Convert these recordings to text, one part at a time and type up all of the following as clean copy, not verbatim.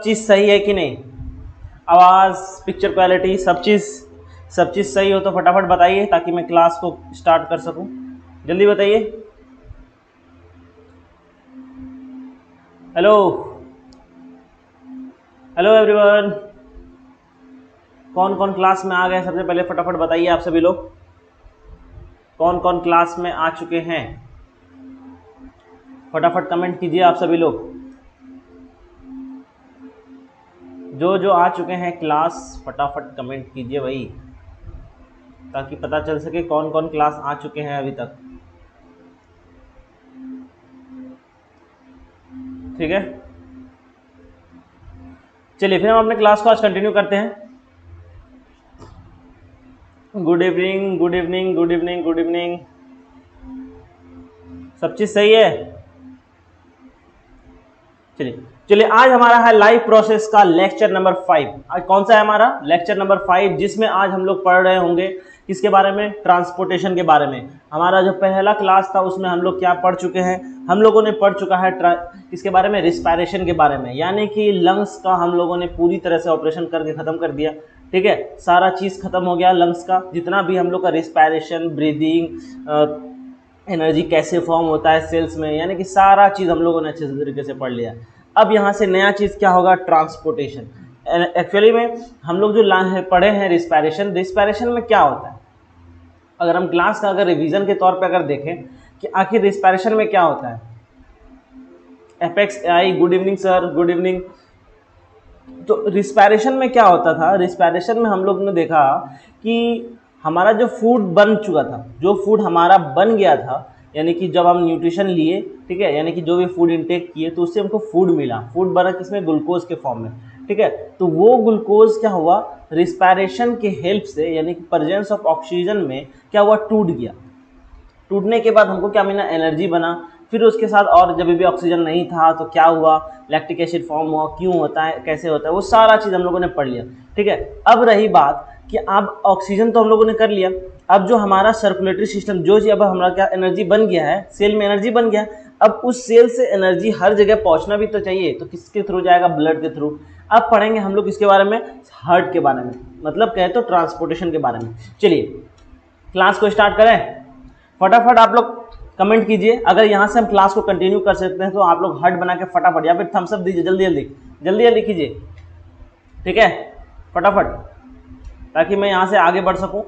चीज़ सही है कि नहीं? आवाज़, पिक्चर क्वालिटी, सब चीज़ सही हो तो फटाफट बताइए ताकि मैं क्लास को स्टार्ट कर सकूं। जल्दी बताइए। हेलो हेलो एवरीवन, कौन कौन क्लास में आ गए? सबसे पहले फटाफट बताइए आप सभी लोग, कौन कौन क्लास में आ चुके हैं? फटाफट कमेंट कीजिए आप सभी लोग। जो आ चुके हैं क्लास, फटाफट कमेंट कीजिए भाई, ताकि पता चल सके कौन कौन क्लास आ चुके हैं अभी तक। ठीक है, चलिए फिर हम अपने क्लास को आज कंटिन्यू करते हैं। Good evening, good evening, good evening, good evening. सब चीज़ सही है? चलिए चलिए, आज हमारा है लाइव प्रोसेस का लेक्चर नंबर 5। आज कौन सा है हमारा लेक्चर नंबर 5, जिसमें आज हम लोग पढ़ रहे होंगे किसके बारे में? ट्रांसपोर्टेशन के बारे में। हमारा जो पहला क्लास था उसमें हम लोग क्या पढ़ चुके हैं? हम लोगों ने पढ़ चुका है किसके बारे में? रिस्पायरेशन के बारे में, यानी कि लंग्स का हम लोगों ने पूरी तरह से ऑपरेशन करके ख़त्म कर दिया। ठीक है, सारा चीज़ खत्म हो गया लंग्स का, जितना भी हम लोग का रिस्पायरेशन, ब्रीदिंग, एनर्जी कैसे फॉर्म होता है सेल्स में, यानी कि सारा चीज़ हम लोगों ने अच्छे तरीके से पढ़ लिया। अब यहाँ से नया चीज़ क्या होगा? ट्रांसपोर्टेशन। एक्चुअली में हम लोग जो पढ़े हैं रिस्पायरेशन में क्या होता है, अगर हम क्लास का अगर रिवीजन के तौर पे अगर देखें कि आखिर रिस्पायरेशन में क्या होता है। Apex I, good evening sir, good evening. तो रिस्पायरेशन में क्या होता था? रिस्पायरेशन में हम लोग ने देखा कि हमारा जो फूड बन चुका था, जो फूड हमारा बन गया था, यानी कि जब हम न्यूट्रिशन लिए, ठीक है, यानी कि जो भी फूड इंटेक किए तो उससे हमको फूड मिला, फूड बना किसमें? ग्लूकोज के फॉर्म में। ठीक है, तो वो ग्लूकोज क्या हुआ? रिस्पायरेशन के हेल्प से, यानी कि प्रेजेंस ऑफ ऑक्सीजन में क्या हुआ? टूट गया। टूटने के बाद हमको क्या मिला? एनर्जी बना। फिर उसके साथ और जब भी ऑक्सीजन नहीं था तो क्या हुआ? लैक्टिक एसिड फॉर्म हुआ। क्यों होता है, कैसे होता है, वो सारा चीज़ हम लोगों ने पढ़ लिया। ठीक है, अब रही बात कि अब ऑक्सीजन तो हम लोगों ने कर लिया, अब जो हमारा सर्कुलेटरी सिस्टम, जो अब हमारा क्या एनर्जी बन गया है, सेल में एनर्जी बन गया, अब उस सेल से एनर्जी हर जगह पहुंचना भी तो चाहिए, तो किसके थ्रू जाएगा? ब्लड के थ्रू। अब पढ़ेंगे हम लोग किसके बारे में? हार्ट के बारे में, मतलब कहे तो ट्रांसपोर्टेशन के बारे में। चलिए क्लास को स्टार्ट करें। फटाफट आप लोग कमेंट कीजिए, अगर यहाँ से हम क्लास को कंटिन्यू कर सकते हैं तो आप लोग हार्ट बना के फटाफट, या फिर थम्स अप दीजिए, जल्दी जल्दी जल्दी जल्दी कीजिए। ठीक है, फटाफट, ताकि मैं यहाँ से आगे बढ़ सकूँ।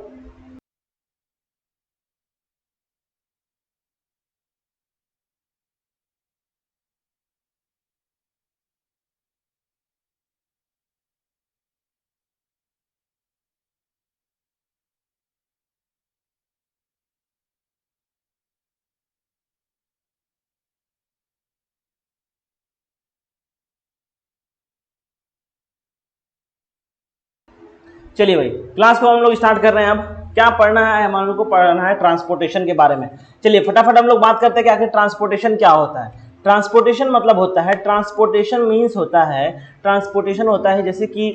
चलिए भाई, क्लास को हम लोग स्टार्ट कर रहे हैं। अब क्या पढ़ना है? हम लोग को पढ़ना है ट्रांसपोर्टेशन के बारे में। चलिए फटाफट हम लोग बात करते हैं कि आखिर ट्रांसपोर्टेशन क्या होता है। ट्रांसपोर्टेशन मतलब होता है, ट्रांसपोर्टेशन मीन्स होता है, ट्रांसपोर्टेशन होता है जैसे कि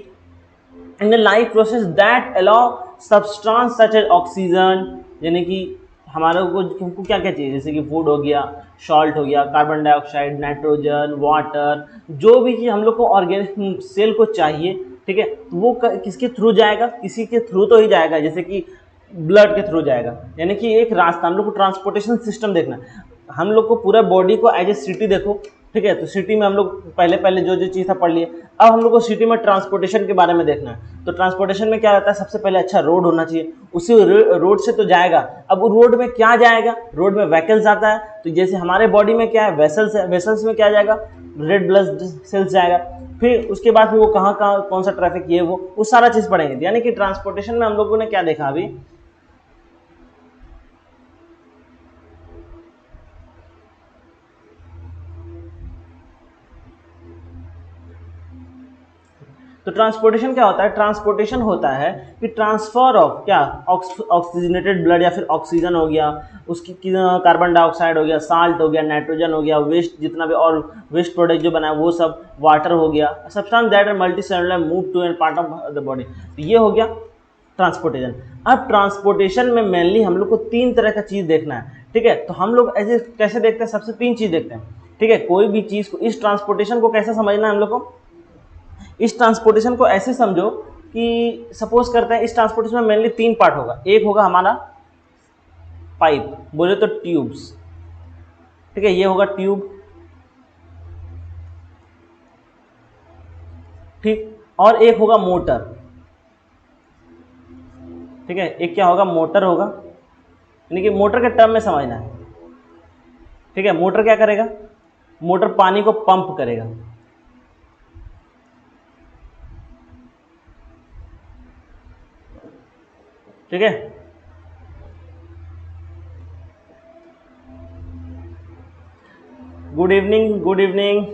in the life process that allow substance such as oxygen, यानी कि हमारे को हमको क्या क्या चाहिए, जैसे कि फूड हो गया, सॉल्ट हो गया, कार्बन डाइऑक्साइड, नाइट्रोजन, वाटर, जो भी चीज़ हम लोग को ऑर्गेनिक सेल को चाहिए। ठीक है, तो वो किसके थ्रू जाएगा? किसी के थ्रू तो ही जाएगा, जैसे कि ब्लड के थ्रू जाएगा, यानी कि एक रास्ता। हम लोग को ट्रांसपोर्टेशन सिस्टम देखना है, हम लोग को पूरा बॉडी को एज ए सिटी देखो। ठीक है, तो सिटी में हम लोग पहले पहले जो जो चीज़ था पढ़ लिए। अब हम लोग को सिटी में ट्रांसपोर्टेशन के बारे में देखना है। तो ट्रांसपोर्टेशन में क्या रहता है? सबसे पहले अच्छा रोड होना चाहिए, उसी रोड से तो जाएगा। अब रोड में क्या जाएगा? रोड में व्हीकल्स आता है, तो जैसे हमारे बॉडी में क्या है? वेसल्स है, वेसल्स में क्या जाएगा? रेड ब्लड सेल्स जाएगा। फिर उसके बाद फिर वो कहाँ कहाँ कौन सा ट्रैफिक, ये वो सारा चीज़ पढ़ेंगे। यानी कि ट्रांसपोर्टेशन में हम लोगों ने क्या देखा अभी? तो ट्रांसपोर्टेशन क्या होता है? ट्रांसपोर्टेशन होता है कि ट्रांसफर ऑफ क्या? ऑक्सीजनेटेड ब्लड, या फिर ऑक्सीजन हो गया, उसकी कार्बन डाइऑक्साइड हो गया, साल्ट हो गया, नाइट्रोजन हो गया, वेस्ट जितना भी और वेस्ट प्रोडक्ट जो बना है वो सब, वाटर हो गया, substance that are multi cellular move to an part of the body. तो ये हो गया ट्रांसपोर्टेशन। अब ट्रांसपोर्टेशन में मेनली हम लोग को तीन तरह का चीज़ देखना है। ठीक है, तो हम लोग ऐसे कैसे देखते हैं? सबसे तीन चीज़ देखते हैं। ठीक है, कोई भी चीज़ को, इस ट्रांसपोर्टेशन को कैसे समझना है हम लोग को? इस ट्रांसपोर्टेशन को ऐसे समझो कि सपोज करते हैं इस ट्रांसपोर्टेशन में मेनली 3 पार्ट होगा। एक होगा हमारा पाइप, बोले तो ट्यूब्स, ठीक है, ये होगा ट्यूब, ठीक, और एक होगा मोटर, ठीक है, एक क्या होगा, मोटर होगा, यानी कि मोटर के टर्म में समझना है, ठीक है। मोटर क्या करेगा, मोटर पानी को पंप करेगा, ठीक है। गुड इवनिंग, गुड इवनिंग,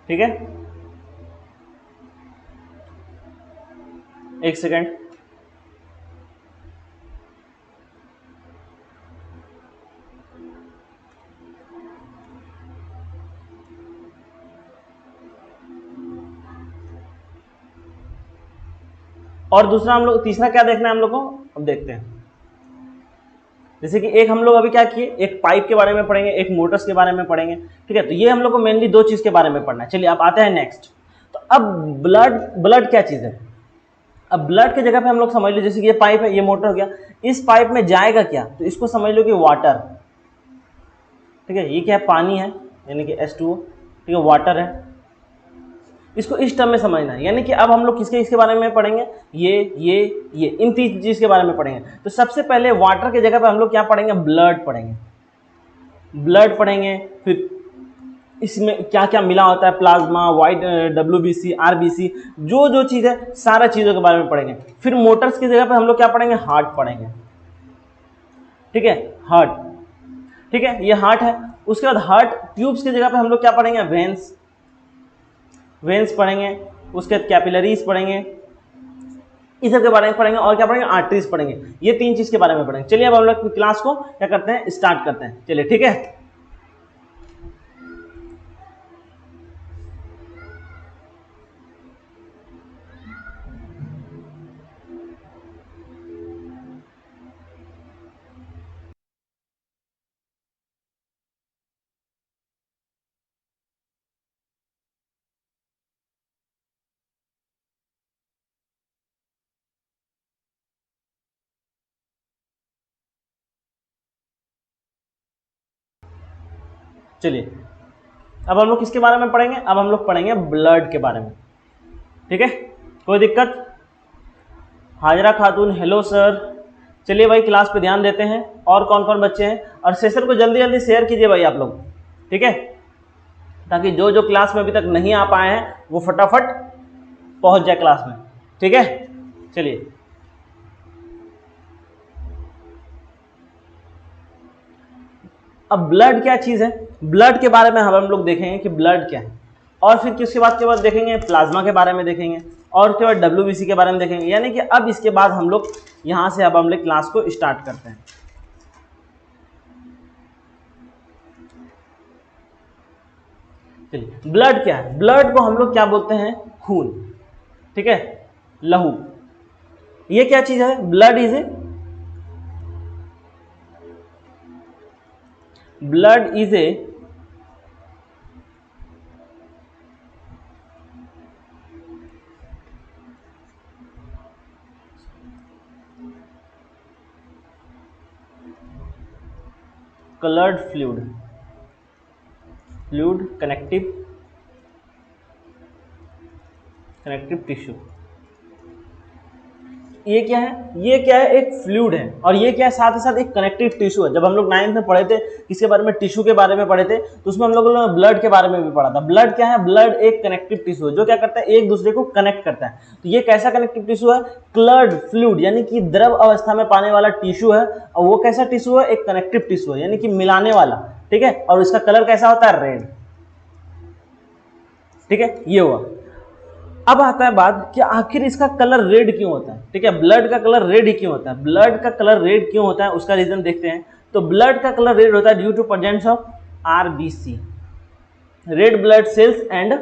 ठीक है, एक सेकेंड। और दूसरा हम लोग, तीसरा क्या देखना है हम लोग को, अब देखते हैं। जैसे कि एक हम लोग अभी क्या किए, एक पाइप के बारे में पढ़ेंगे, एक मोटर्स के बारे में पढ़ेंगे, ठीक है। तो ये हम लोग को मेनली 2 चीज के बारे में पढ़ना है। चलिए अब आते हैं नेक्स्ट। तो अब ब्लड, ब्लड क्या चीज है। अब ब्लड की जगह पे हम लोग समझ लो, जैसे कि ये पाइप है, ये मोटर हो गया, इस पाइप में जाएगा क्या, तो इसको समझ लो कि वाटर, ठीक है। ये क्या है, पानी है, यानी कि H2O, ठीक है, वाटर है। इसको इस टर्म में समझना है, यानी कि अब हम लोग किसके इसके बारे में पढ़ेंगे, ये इन 3 चीज के बारे में पढ़ेंगे। तो सबसे पहले वाटर की जगह पे हम लोग क्या पढ़ेंगे, ब्लड पढ़ेंगे, ब्लड पढ़ेंगे। फिर इसमें क्या क्या मिला होता है, प्लाज्मा, वाइट, WBC, RBC, जो जो चीज़ है सारा चीज़ों के बारे में पढ़ेंगे। फिर मोटर्स की जगह पे हम लोग क्या पढ़ेंगे, हार्ट पढ़ेंगे, ठीक है, हार्ट, ठीक है, ये हार्ट है। उसके बाद हार्ट ट्यूब्स की जगह पे हम लोग क्या पढ़ेंगे, वेन्स, वेन्स पढ़ेंगे। उसके बाद कैपिलरीज पढ़ेंगे, इस सब के बारे में पढ़ेंगे। और क्या पढ़ेंगे, आर्टरीज पढ़ेंगे। ये 3 चीज के बारे में पढ़ेंगे। चलिए अब हम लोग क्लास को क्या करते हैं, स्टार्ट करते हैं। चलिए ठीक है। चलिए अब हम लोग किसके बारे में पढ़ेंगे, अब हम लोग पढ़ेंगे ब्लड के बारे में, ठीक है। कोई दिक्कत, हाजरा खातून, हेलो सर। चलिए भाई क्लास पे ध्यान देते हैं। और कौन कौन बच्चे हैं, और सेशन को जल्दी जल्दी शेयर कीजिए भाई आप लोग, ठीक है, ताकि जो जो क्लास में अभी तक नहीं आ पाए हैं वो फटाफट पहुंच जाए क्लास में, ठीक है। चलिए अब ब्लड क्या चीज़ है, ब्लड के बारे में हम लोग देखेंगे कि ब्लड क्या है। और फिर किसके बाद के बाद देखेंगे, प्लाज्मा के बारे में देखेंगे। और उसके बाद WBC के बारे में देखेंगे। यानी कि अब इसके बाद हम लोग यहाँ से अब हम लोग क्लास को स्टार्ट करते हैं। चलिए ब्लड क्या है, ब्लड को हम लोग क्या बोलते हैं, खून, ठीक है, लहू। ये क्या चीज़ है, blood is a, blood is a colored fluid connective tissue। ये क्या है, ये क्या है, एक फ्लूइड है। और ये क्या है, साथ ही साथ एक कनेक्टिव टिश्यू है। जब हम लोग 9th में पढ़े थे किसके बारे में, टिश्यू के बारे में पढ़े थे, तो उसमें हम लोगों ने ब्लड के बारे में भी पढ़ा था। ब्लड क्या है, ब्लड एक कनेक्टिव टिश्यू है जो क्या करता है, एक दूसरे को कनेक्ट करता है। तो ये कैसा कनेक्टिव टिश्यू है, क्लर्ड फ्लूइड, यानी कि द्रव अवस्था में पाने वाला टिश्यू है। और वो कैसा टिश्यू है, एक कनेक्टिव टिश्यू है, यानी कि मिलाने वाला, ठीक है। और इसका कलर कैसा होता है, रेड, ठीक है, ये हुआ। अब आता है बात कि आखिर इसका कलर रेड क्यों होता है, ठीक है, ब्लड का कलर रेड ही क्यों होता है। ब्लड का कलर रेड क्यों होता है, उसका रीजन देखते हैं। तो ब्लड का कलर रेड होता है due to presence of RBC, red blood cells and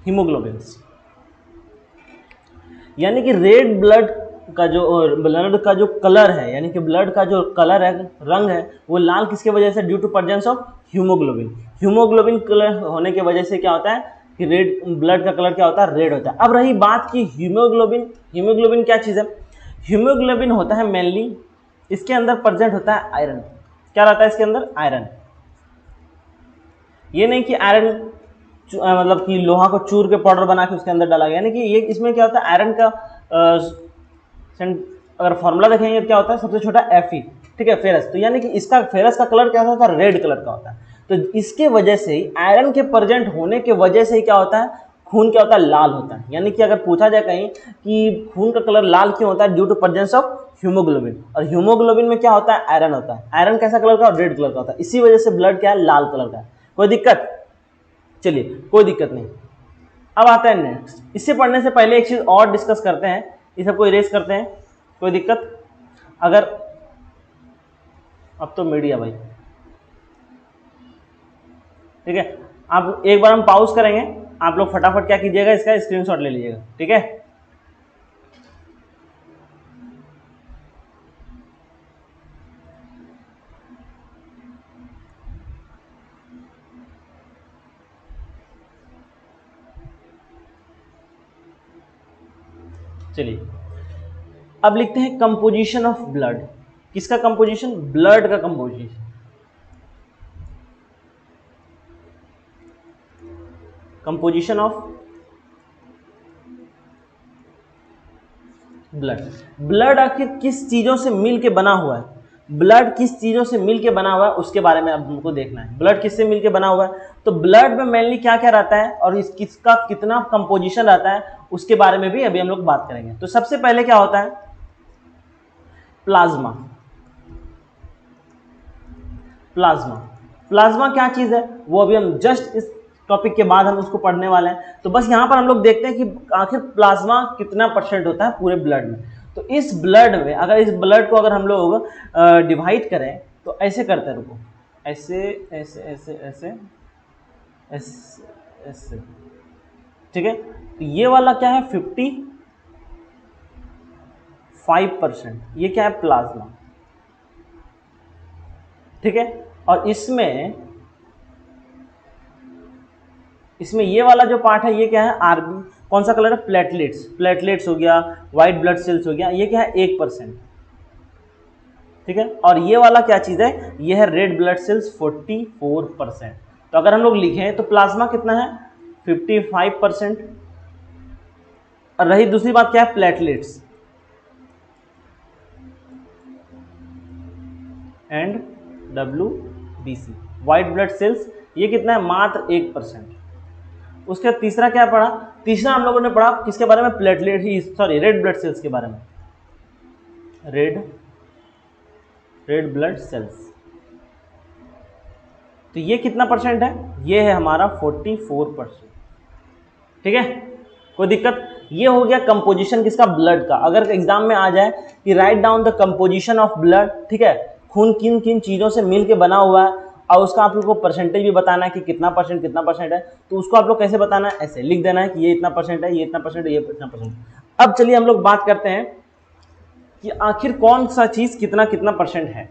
haemoglobins. यानी कि रेड ब्लड का जो कलर है, यानी कि ब्लड का जो कलर है, रंग है, वो लाल किसके वजह से? Due to presence of haemoglobin. Haemoglobin colour होने की वजह से क्या होता है कि रेड ब्लड का कलर क्या होता है? रेड होता है। अब रही बात की हीमोग्लोबिन, हीमोग्लोबिन क्या चीज़ है? हीमोग्लोबिन होता है मेनली, इसके अंदर प्रेजेंट होता है आयरन। क्या रहता है इसके अंदर? आयरन। ये नहीं कि आयरन मतलब कि लोहा को चूर के पाउडर बना के उसके अंदर डाला गया, यानी कि ये इसमें क्या होता है? आयरन का अगर फॉर्मूला देखेंगे क्या होता है? सबसे छोटा Fe, ठीक है, फेरस। तो यानी कि इसका फेरस का कलर क्या होता है? रेड कलर का होता है। तो इसके वजह से ही, आयरन के प्रेजेंट होने के वजह से ही क्या होता है? खून क्या होता है? लाल होता है। यानी कि अगर पूछा जाए कहीं कि खून का कलर लाल क्यों होता है? Due to presence of haemoglobin. और हीमोग्लोबिन में क्या होता है? आयरन होता है। आयरन कैसा कलर का? रेड कलर का होता है। इसी वजह से ब्लड क्या है? लाल कलर का है। कोई दिक्कत? चलिए, कोई दिक्कत नहीं। अब आता है नेक्स्ट। इससे पढ़ने से पहले एक चीज और डिस्कस करते हैं, इस सबको इरेज करते हैं। कोई दिक्कत? अगर अब तो मीडिया भाई, ठीक है, आप एक बार हम पाउज करेंगे, आप लोग फटाफट क्या कीजिएगा? इसका स्क्रीनशॉट ले लीजिएगा, ठीक है। चलिए, अब लिखते हैं कंपोजिशन ऑफ ब्लड। किसका कंपोजिशन? ब्लड का composition. Composition of blood. Blood आखिर किस चीजों से मिल के बना हुआ है? ब्लड किस चीजों से मिल के बना हुआ है उसके बारे में अब हमको देखना है। ब्लड किससे मिल के बना हुआ है? तो ब्लड में मेनली क्या क्या रहता है और इस किसका कितना कंपोजिशन रहता है उसके बारे में भी अभी हम लोग बात करेंगे। तो सबसे पहले क्या होता है? प्लाज्मा। प्लाज्मा, प्लाज्मा क्या चीज है वो अभी हम जस्ट इस टॉपिक के बाद हम उसको पढ़ने वाले हैं। तो बस यहां पर हम लोग देखते हैं कि आखिर प्लाज्मा कितना परसेंट होता है पूरे ब्लड में। तो इस ब्लड में, अगर इस ब्लड को अगर हम लोग डिवाइड करें तो ऐसे करते हैं, रुको, ऐसे ऐसे ऐसे ऐसे ऐसे ऐसे, ठीक है। तो ये वाला क्या है? 55%, ये क्या है? प्लाज्मा, ठीक है। और इसमें ये वाला जो पार्ट है ये क्या है? आरबी, कौन सा कलर है? प्लेटलेट्स। प्लेटलेट्स हो गया, व्हाइट ब्लड सेल्स हो गया, ये क्या है? 1%, ठीक है। और ये वाला क्या चीज है? ये है रेड ब्लड सेल्स, 44%। तो अगर हम लोग लिखें तो प्लाज्मा कितना है? 55%। और रही दूसरी बात क्या है? Platelets and WBC, white blood sales, ये कितना है? मात्र 1%। उसके बाद तीसरा क्या पढ़ा? तीसरा हम लोगों ने पढ़ा किसके बारे में? प्लेटलेट ही, सॉरी, रेड ब्लड सेल्स के बारे में। रेड ब्लड सेल्स, तो ये कितना परसेंट है? ये है हमारा 44%, ठीक है। कोई दिक्कत? ये हो गया कंपोजिशन किसका? ब्लड का। अगर एग्जाम में आ जाए कि write down the composition of blood, ठीक है, खून किन किन चीजों से मिलके बना हुआ है और उसका आप लोग को परसेंटेज भी बताना है कि कितना परसेंट है, तो उसको आप लोग कैसे बताना है? ऐसे लिख देना है कि ये इतना परसेंट है, ये इतना परसेंट है, ये इतना परसेंट। अब चलिए हम लोग बात करते हैं कि आखिर कौन सा चीज कितना कितना परसेंट है।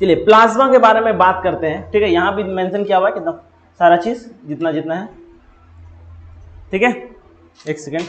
चलिए प्लाज्मा के बारे में बात करते हैं, ठीक है। यहां भी मेंशन किया हुआ है कितना सारा चीज जितना जितना है, ठीक है। एक सेकेंड,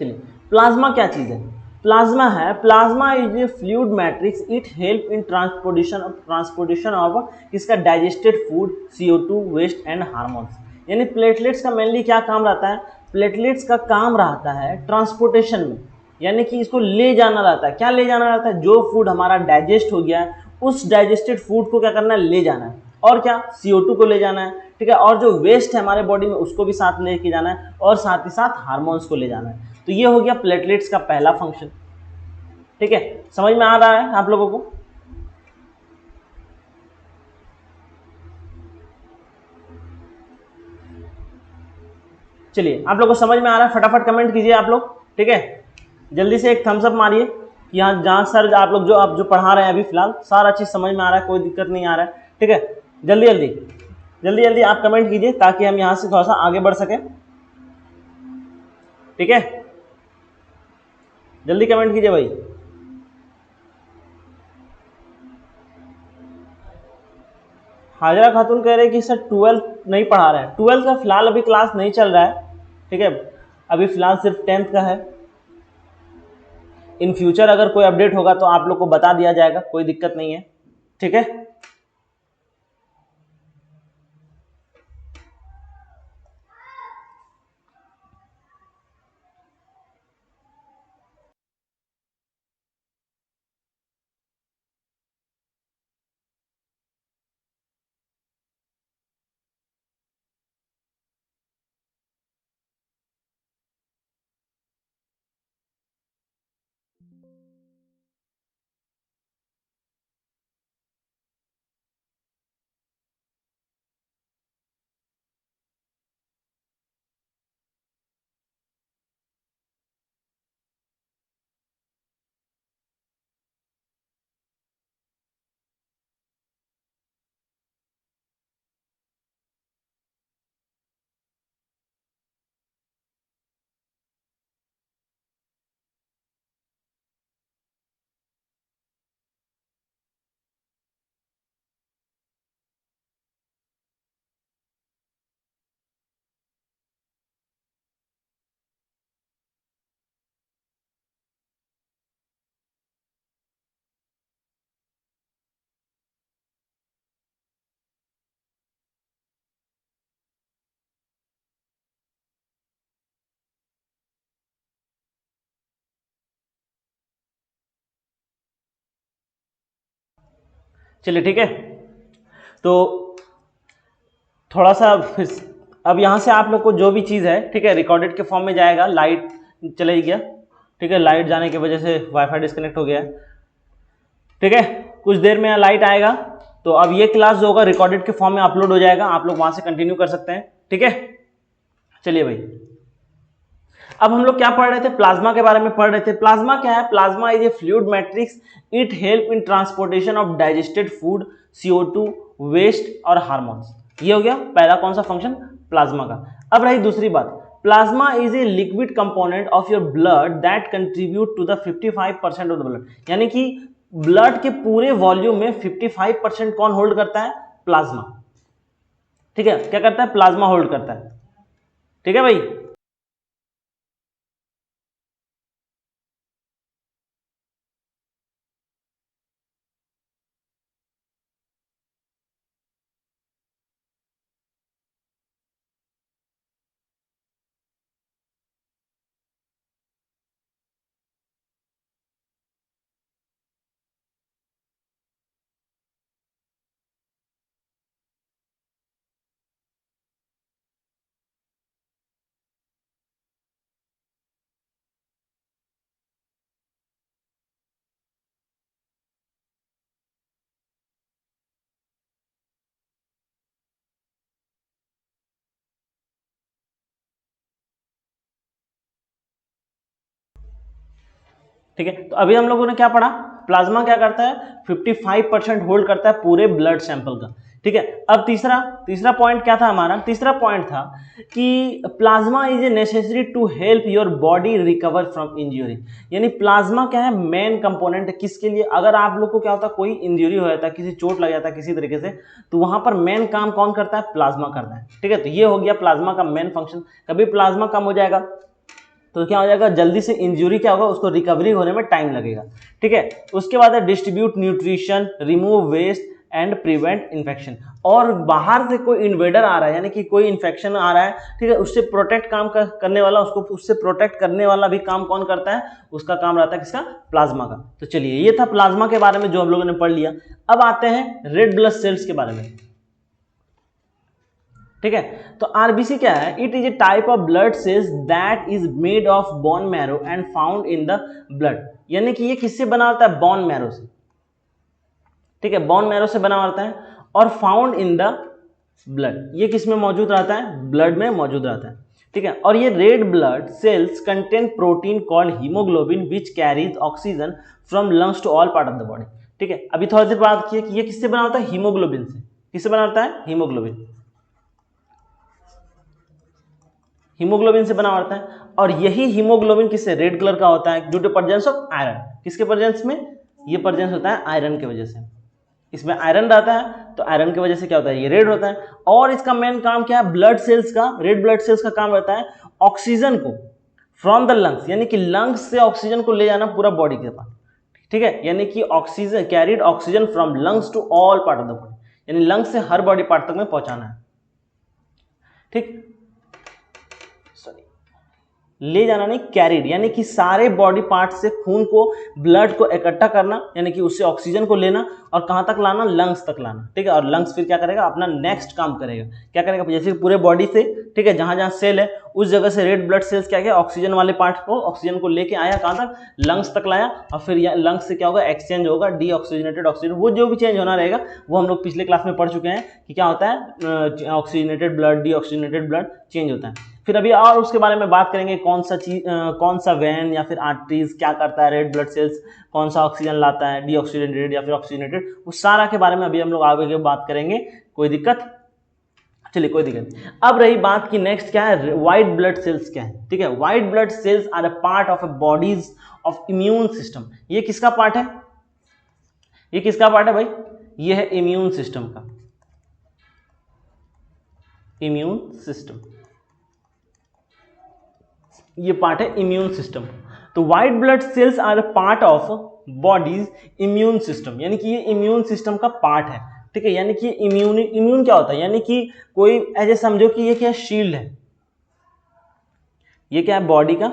चलिए प्लाज्मा क्या चीज है? Plasma is a fluid matrix, it help in transportation of किसका? Digested food, CO2 waste and hormones. यानी प्लेटलेट्स का मेनली क्या काम रहता है? प्लेटलेट्स का काम रहता है ट्रांसपोर्टेशन में, यानी कि इसको ले जाना रहता है। क्या ले जाना रहता है? जो फूड हमारा डाइजेस्ट हो गया है उस डाइजेस्टेड फूड को क्या करना है? ले जाना है। और क्या? CO2 को ले जाना है, ठीक है। और जो वेस्ट है हमारे बॉडी में उसको भी साथ लेके जाना है, और साथ ही साथ हार्मोन्स को ले जाना है। तो ये हो गया प्लेटलेट्स का पहला फंक्शन, ठीक है। समझ में आ रहा है आप लोगों को? चलिए आप लोगों को समझ में आ रहा है? फटाफट कमेंट कीजिए आप लोग, ठीक है। जल्दी से एक थम्स अप मारिए कि यहाँ जहाँ सर आप लोग जो पढ़ा रहे हैं अभी फिलहाल सारा चीज समझ में आ रहा है, कोई दिक्कत नहीं आ रहा है, ठीक है। जल्दी आप कमेंट कीजिए ताकि हम यहाँ से थोड़ा सा आगे बढ़ सके, ठीक है। जल्दी कमेंट कीजिए भाई। हाजरा खातून कह रहे हैं कि सर 12th नहीं पढ़ा रहे हैं। 12th का फिलहाल अभी क्लास नहीं चल रहा है, ठीक है, अभी फिलहाल सिर्फ 10th का है। इन फ्यूचर अगर कोई अपडेट होगा तो आप लोग को बता दिया जाएगा, कोई दिक्कत नहीं है, ठीक है। चलिए ठीक है, तो थोड़ा सा फिर अब यहाँ से आप लोग को जो भी चीज़ है, ठीक है, रिकॉर्डेड के फॉर्म में जाएगा। लाइट चले गया, ठीक है, लाइट जाने की वजह से वाईफाई डिस्कनेक्ट हो गया है, ठीक है, कुछ देर में लाइट आएगा तो अब ये क्लास जो होगा रिकॉर्डेड के फॉर्म में अपलोड हो जाएगा, आप लोग वहां से कंटिन्यू कर सकते हैं, ठीक है। चलिए भाई, अब हम लोग क्या पढ़ रहे थे, प्लाज्मा के बारे में पढ़ रहे थे। प्लाज्मा क्या है? Plasma is a fluid matrix, it help in transportation of digested food, CO2, waste और हार्मोन्स। ये हो गया पहला कौन सा फंक्शन प्लाज्मा का। अब रही दूसरी बात, plasma is a liquid component of your blood that contribute to the 55% of the blood, यानी कि ब्लड के पूरे वॉल्यूम में 55% कौन होल्ड करता है? प्लाज्मा, ठीक है, क्या करता है? प्लाज्मा होल्ड करता है, ठीक है भाई। ठीक है, तो अभी हम लोगों ने क्या पढ़ा, प्लाज्मा क्या करता है? 55% होल्ड करता है पूरे ब्लड सैंपल का, ठीक है। अब तीसरा पॉइंट क्या था हमारा? तीसरा पॉइंट था कि plasma is a necessary to help your body recover from injury, यानी प्लाज्मा क्या है? मेन कंपोनेंट है किसके लिए? अगर आप लोग को क्या होता है, कोई इंजरी हो जाता है, किसी चोट लग जाता है किसी तरीके से, तो वहां पर मेन काम कौन करता है? प्लाज्मा करता है, ठीक है। तो ये हो गया प्लाज्मा का मेन फंक्शन। कभी प्लाज्मा कम हो जाएगा तो क्या हो जाएगा, जल्दी से इंजरी क्या होगा, उसको रिकवरी होने में टाइम लगेगा, ठीक है। उसके बाद है distribute nutrition, remove waste and prevent infection. और बाहर से कोई इन्वेडर आ रहा है, यानी कि कोई इन्फेक्शन आ रहा है, ठीक है, उससे प्रोटेक्ट करने वाला, उसको उससे प्रोटेक्ट करने वाला भी काम कौन करता है? उसका काम रहता है किसका? प्लाज्मा का। तो चलिए, ये था प्लाज्मा के बारे में जो हम लोगों ने पढ़ लिया। अब आते हैं रेड ब्लड सेल्स के बारे में, ठीक है। तो आरबीसी क्या है? It is A type of blood cells that is made of bone marrow and found in the blood, यानी कि ये किससे बना होता है? बोन मैरो से, ठीक है, बोन मैरो से बना होता है। और फाउंड इन द ब्लड, ये किस में मौजूद रहता है? ब्लड में मौजूद रहता है, ठीक है। और ये red blood cells contain protein called haemoglobin which carries oxygen from lungs to all part of the body, ठीक है। अभी थोड़ी देर बात की कि ये किससे बना होता है? हीमोग्लोबिन से। किससे बना होता है? हीमोग्लोबिन, हीमोग्लोबिन से बना होता है। और यही हीमोग्लोबिन किससे रेड कलर का होता है, due to presence of iron. किसके प्रेजेंस में, ये प्रेजेंस होता है आयरन की वजह से, इसमें आयरन रहता है तो आयरन की वजह से क्या होता है, ये रेड होता है। और इसका मेन काम क्या है, ब्लड सेल्स का, रेड ब्लड सेल्स का काम रहता है ऑक्सीजन को फ्रॉम द लंग्स, यानी कि लंग्स से ऑक्सीजन को ले जाना पूरा बॉडी के पास, ठीक है, यानी कि oxygen carried oxygen from lungs to all part of the body, यानी लंग्स से हर बॉडी पार्ट तक में पहुंचाना है, ठीक, ले जाना नहीं, कैरिड, यानी कि सारे बॉडी पार्ट से खून को, ब्लड को इकट्ठा करना, यानी कि उससे ऑक्सीजन को लेना और कहां तक लाना, लंग्स तक लाना, ठीक है। और लंग्स फिर क्या करेगा, अपना नेक्स्ट काम करेगा, क्या करेगा, जैसे पूरे बॉडी से, ठीक है, जहां जहां सेल है उस जगह से रेड ब्लड सेल्स क्या किया, ऑक्सीजन वाले पार्ट को, ऑक्सीजन को लेके आया कहां तक, लंग्स तक लाया, और फिर लंग्स से क्या होगा, एक्सचेंज होगा, डीऑक्सीजनेटेड ऑक्सीजन, वो जो भी चेंज होना रहेगा वो हम लोग पिछले क्लास में पढ़ चुके हैं कि क्या होता है, oxygenated blood, deoxygenated blood change होता है। फिर अभी और उसके बारे में बात करेंगे, कौन सा चीज, कौन सा वेन या फिर आर्टरीज क्या करता है, रेड ब्लड सेल्स कौन सा ऑक्सीजन लाता है, डीऑक्सीजनेटेड या फिर ऑक्सीजनेटेड, उस सारा के बारे में अभी हम लोग आगे बात करेंगे, कोई दिक्कत, चलिए कोई दिक्कत नहीं। अब रही बात की नेक्स्ट क्या है, व्हाइट ब्लड सेल्स क्या है, ठीक है। White blood cells are a part of a body's of immune system. ये किसका पार्ट है, ये किसका पार्ट है भाई, ये है इम्यून सिस्टम का, इम्यून सिस्टम, ये पार्ट है इम्यून सिस्टम। तो white blood cells are a part of body's immune system, यानी कि ये इम्यून सिस्टम का पार्ट है, ठीक है, यानी कि इम्यून क्या होता है, यानी कि कोई ऐसे समझो कि ये क्या है, शील्ड है, ये क्या है बॉडी का,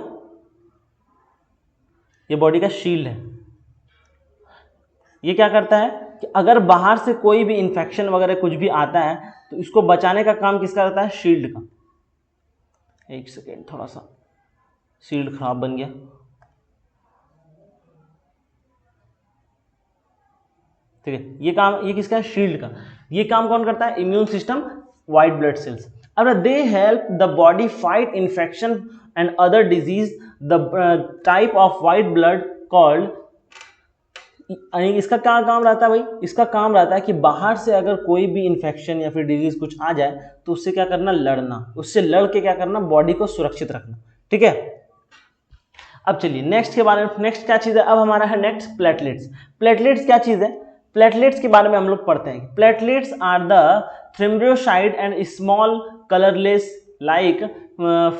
ये बॉडी का शील्ड है। ये क्या करता है कि अगर बाहर से कोई भी इंफेक्शन वगैरह कुछ भी आता है तो इसको बचाने का काम किसका रहता है, शील्ड का। एक सेकेंड, थोड़ा सा शील्ड खराब बन गया, ठीक है, ये काम, ये किसका है, शील्ड का। ये काम कौन करता है, immune system, white blood cells. अब they help the body fight infection and other disease, the type of white blood called, इसका क्या काम रहता है भाई, इसका काम रहता है कि बाहर से अगर कोई भी इंफेक्शन या फिर डिजीज कुछ आ जाए तो उससे क्या करना, लड़ना, उससे लड़ के क्या करना, बॉडी को सुरक्षित रखना, ठीक है। अब चलिए नेक्स्ट के बारे में, नेक्स्ट क्या चीज है, अब हमारा है नेक्स्ट प्लेटलेट्स। प्लेटलेट्स क्या चीज है, प्लेटलेट्स के बारे में हम लोग पढ़ते हैं। Platelets are the thrombocyte and small colourless like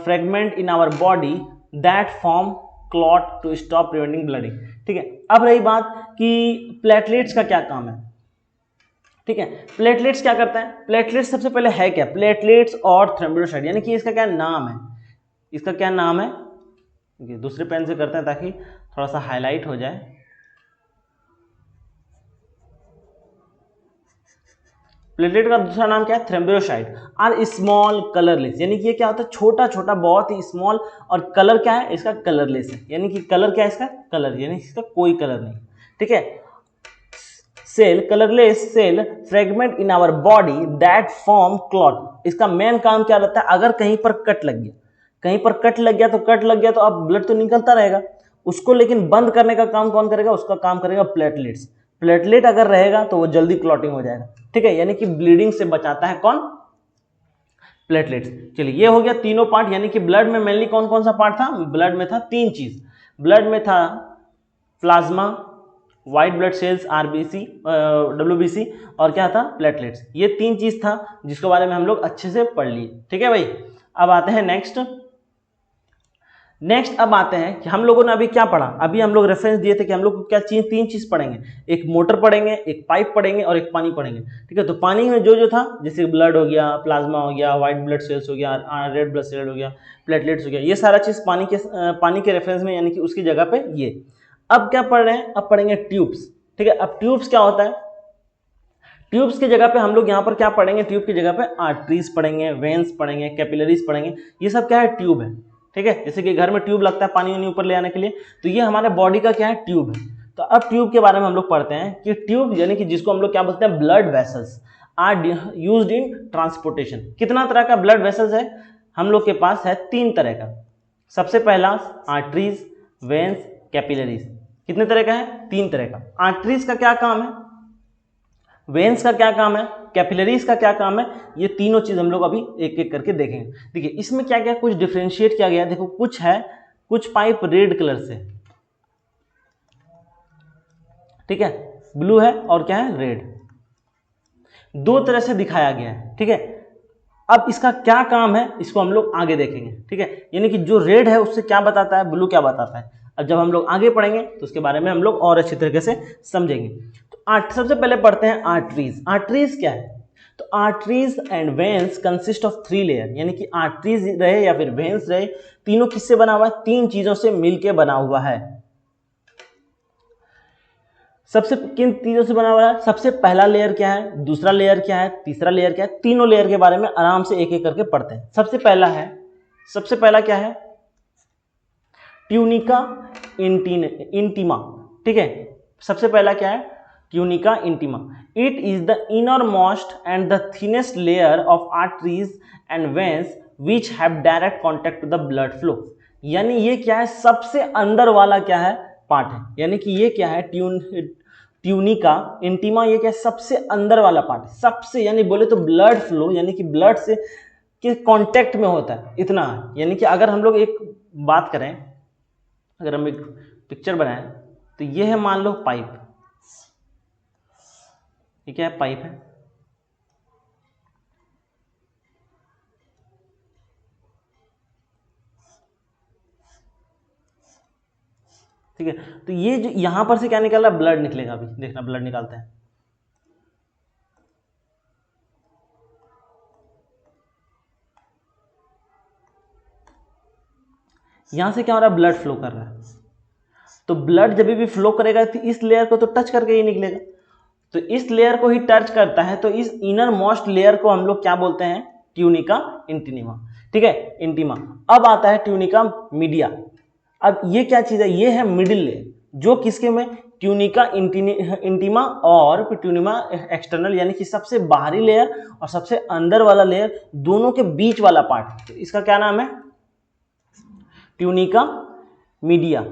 fragment in our body that form clot to stop preventing bleeding, ठीक है। अब रही बात कि प्लेटलेट्स का क्या काम है, ठीक है। प्लेटलेट्स क्या करता है, प्लेटलेट्स सबसे पहले है क्या, प्लेटलेट्स और थ्रोम्बोसाइट, यानी कि इसका क्या नाम है, इसका क्या नाम है, दूसरे पेन से करते हैं ताकि थोड़ा सा हाईलाइट हो जाए। प्लेटलेट का दूसरा नाम क्या है, थ्रोम्बोसाइट आर स्मॉल कलरलेस, यानी कि ये क्या होता है, छोटा छोटा, बहुत ही स्मॉल, और कलर क्या है इसका, कलरलेस है, यानी कि कलर क्या है इसका, कलर, यानी इसका कोई कलर नहीं, ठीक है। Cell, colourless cell fragment in our body that form clot, इसका मेन काम क्या रहता है, अगर कहीं पर कट लग गया, कहीं पर कट लग गया तो कट लग गया तो अब ब्लड तो निकलता रहेगा, उसको लेकिन बंद करने का काम कौन करेगा, उसका काम करेगा प्लेटलेट्स। प्लेटलेट अगर रहेगा तो वो जल्दी क्लॉटिंग हो जाएगा, ठीक है, यानी कि ब्लीडिंग से बचाता है कौन, प्लेटलेट्स। चलिए ये हो गया तीनों पार्ट, यानी कि ब्लड में मेनली कौन कौन सा पार्ट था, ब्लड में था तीन चीज, ब्लड में था plasma, white blood sales RBC, WBC, और क्या था, प्लेटलेट्स। ये तीन चीज था जिसके बारे में हम लोग अच्छे से पढ़ लिए, ठीक है भाई। अब आते हैं नेक्स्ट, अब आते हैं कि हम लोगों ने अभी क्या पढ़ा, अभी हम लोग रेफरेंस दिए थे कि हम लोग क्या चीज, तीन चीज पढ़ेंगे, एक मोटर पढ़ेंगे, एक पाइप पढ़ेंगे और एक पानी पढ़ेंगे, ठीक है। तो पानी में जो जो था, जैसे ब्लड हो गया, प्लाज्मा हो गया, व्हाइट ब्लड सेल्स हो गया, रेड ब्लड सेल हो गया, प्लेटलेट्स हो गया, ये सारा चीज पानी के रेफरेंस में, यानी कि उसकी जगह पे ये। अब क्या पढ़ रहे हैं, अब पढ़ेंगे ट्यूब्स, ठीक है। अब ट्यूब्स क्या होता है, ट्यूब्स की जगह पे हम लोग यहाँ पर क्या पढ़ेंगे, ट्यूब की जगह पे आर्टरीज पढ़ेंगे, वेन्स पढ़ेंगे, कैपिलरीज पढ़ेंगे, ये सब क्या है, ट्यूब है, ठीक है। जैसे कि घर में ट्यूब लगता है पानी ऊपर ले आने के लिए, तो ये हमारे बॉडी का क्या है, ट्यूब है। तो अब ट्यूब के बारे में हम लोग पढ़ते हैं कि ट्यूब, यानी कि जिसको हम लोग क्या बोलते हैं, blood vessels are used in transportation. कितना तरह का ब्लड वेसल्स है, हम लोग के पास है तीन तरह का। सबसे पहला आर्टरीज, वेन्स, कैपिलरीज। कितने तरह का है, तीन तरह का। आर्टरीज का क्या काम है, वेन्स का क्या काम है, कैपिलरीज का क्या काम है, ये तीनों चीज हम लोग अभी एक एक करके देखेंगे। देखिए इसमें क्या क्या कुछ डिफ्रेंशिएट किया गया है। देखो कुछ है, कुछ पाइप रेड कलर से, ठीक है, ब्लू है और क्या है रेड, दो तरह से दिखाया गया है, ठीक है। अब इसका क्या काम है इसको हम लोग आगे देखेंगे, ठीक है। यानी कि जो रेड है उससे क्या बताता है, ब्लू क्या बताता है। अब जब हम लोग आगे पढ़ेंगे तो उसके बारे में हम लोग और अच्छी तरीके से समझेंगे। तो सबसे पहले पढ़ते हैं आर्टरीज। आर्टरीज क्या है, तो arteries and veins consist of 3 layer, यानी कि आर्टरीज रहे या फिर वेन्स रहे, तीनों किससे बना हुआ है, 3 चीजों से मिलके बना हुआ है। सबसे किन चीजों से बना हुआ है, सबसे पहला लेयर क्या है, दूसरा लेयर क्या है, तीसरा लेयर क्या है, तीनों लेयर के बारे में आराम से एक एक करके पढ़ते हैं। सबसे पहला क्या है, ट्यूनिका इंटीमा, ठीक है। सबसे पहला क्या है, tunica intima. It is the inner most and the thinnest layer of arteries and veins which have direct contact to the blood flow. यानी ये क्या है, सबसे अंदर वाला क्या है पार्ट है, यानी कि ये क्या है, ट्यूनिका इंटीमा, ये क्या है, सबसे अंदर वाला पार्ट, सबसे, यानी बोले तो ब्लड फ्लो, यानी कि ब्लड से के कांटेक्ट में होता है, इतना है। यानी कि अगर हम लोग एक बात करें, अगर हम एक पिक्चर बनाएं तो ये है, मान लो पाइप, ये क्या है, पाइप है, ठीक है। तो ये जो यहां पर से क्या निकल रहा है, ब्लड निकलेगा, अभी देखना ब्लड निकालते हैं। यहां से क्या हो रहा है, ब्लड फ्लो कर रहा है। तो ब्लड जब भी फ्लो करेगा तो इस लेयर को तो टच करके ही निकलेगा, तो इस लेयर को ही टच करता है, तो इस इनर मोस्ट लेयर को हम लोग क्या बोलते हैं, ट्यूनिका इंटीमा, ठीक है, इंटीमा। अब आता है ट्यूनिका मीडिया। अब ये क्या चीज है, ये है मिडिल लेयर, जो किसके में, ट्यूनिका इंटीमा और ट्यूनिमा एक्सटर्नल, यानी कि सबसे बाहरी लेयर और सबसे अंदर वाला लेयर, दोनों के बीच वाला पार्ट, तो इसका क्या नाम है, tunica media.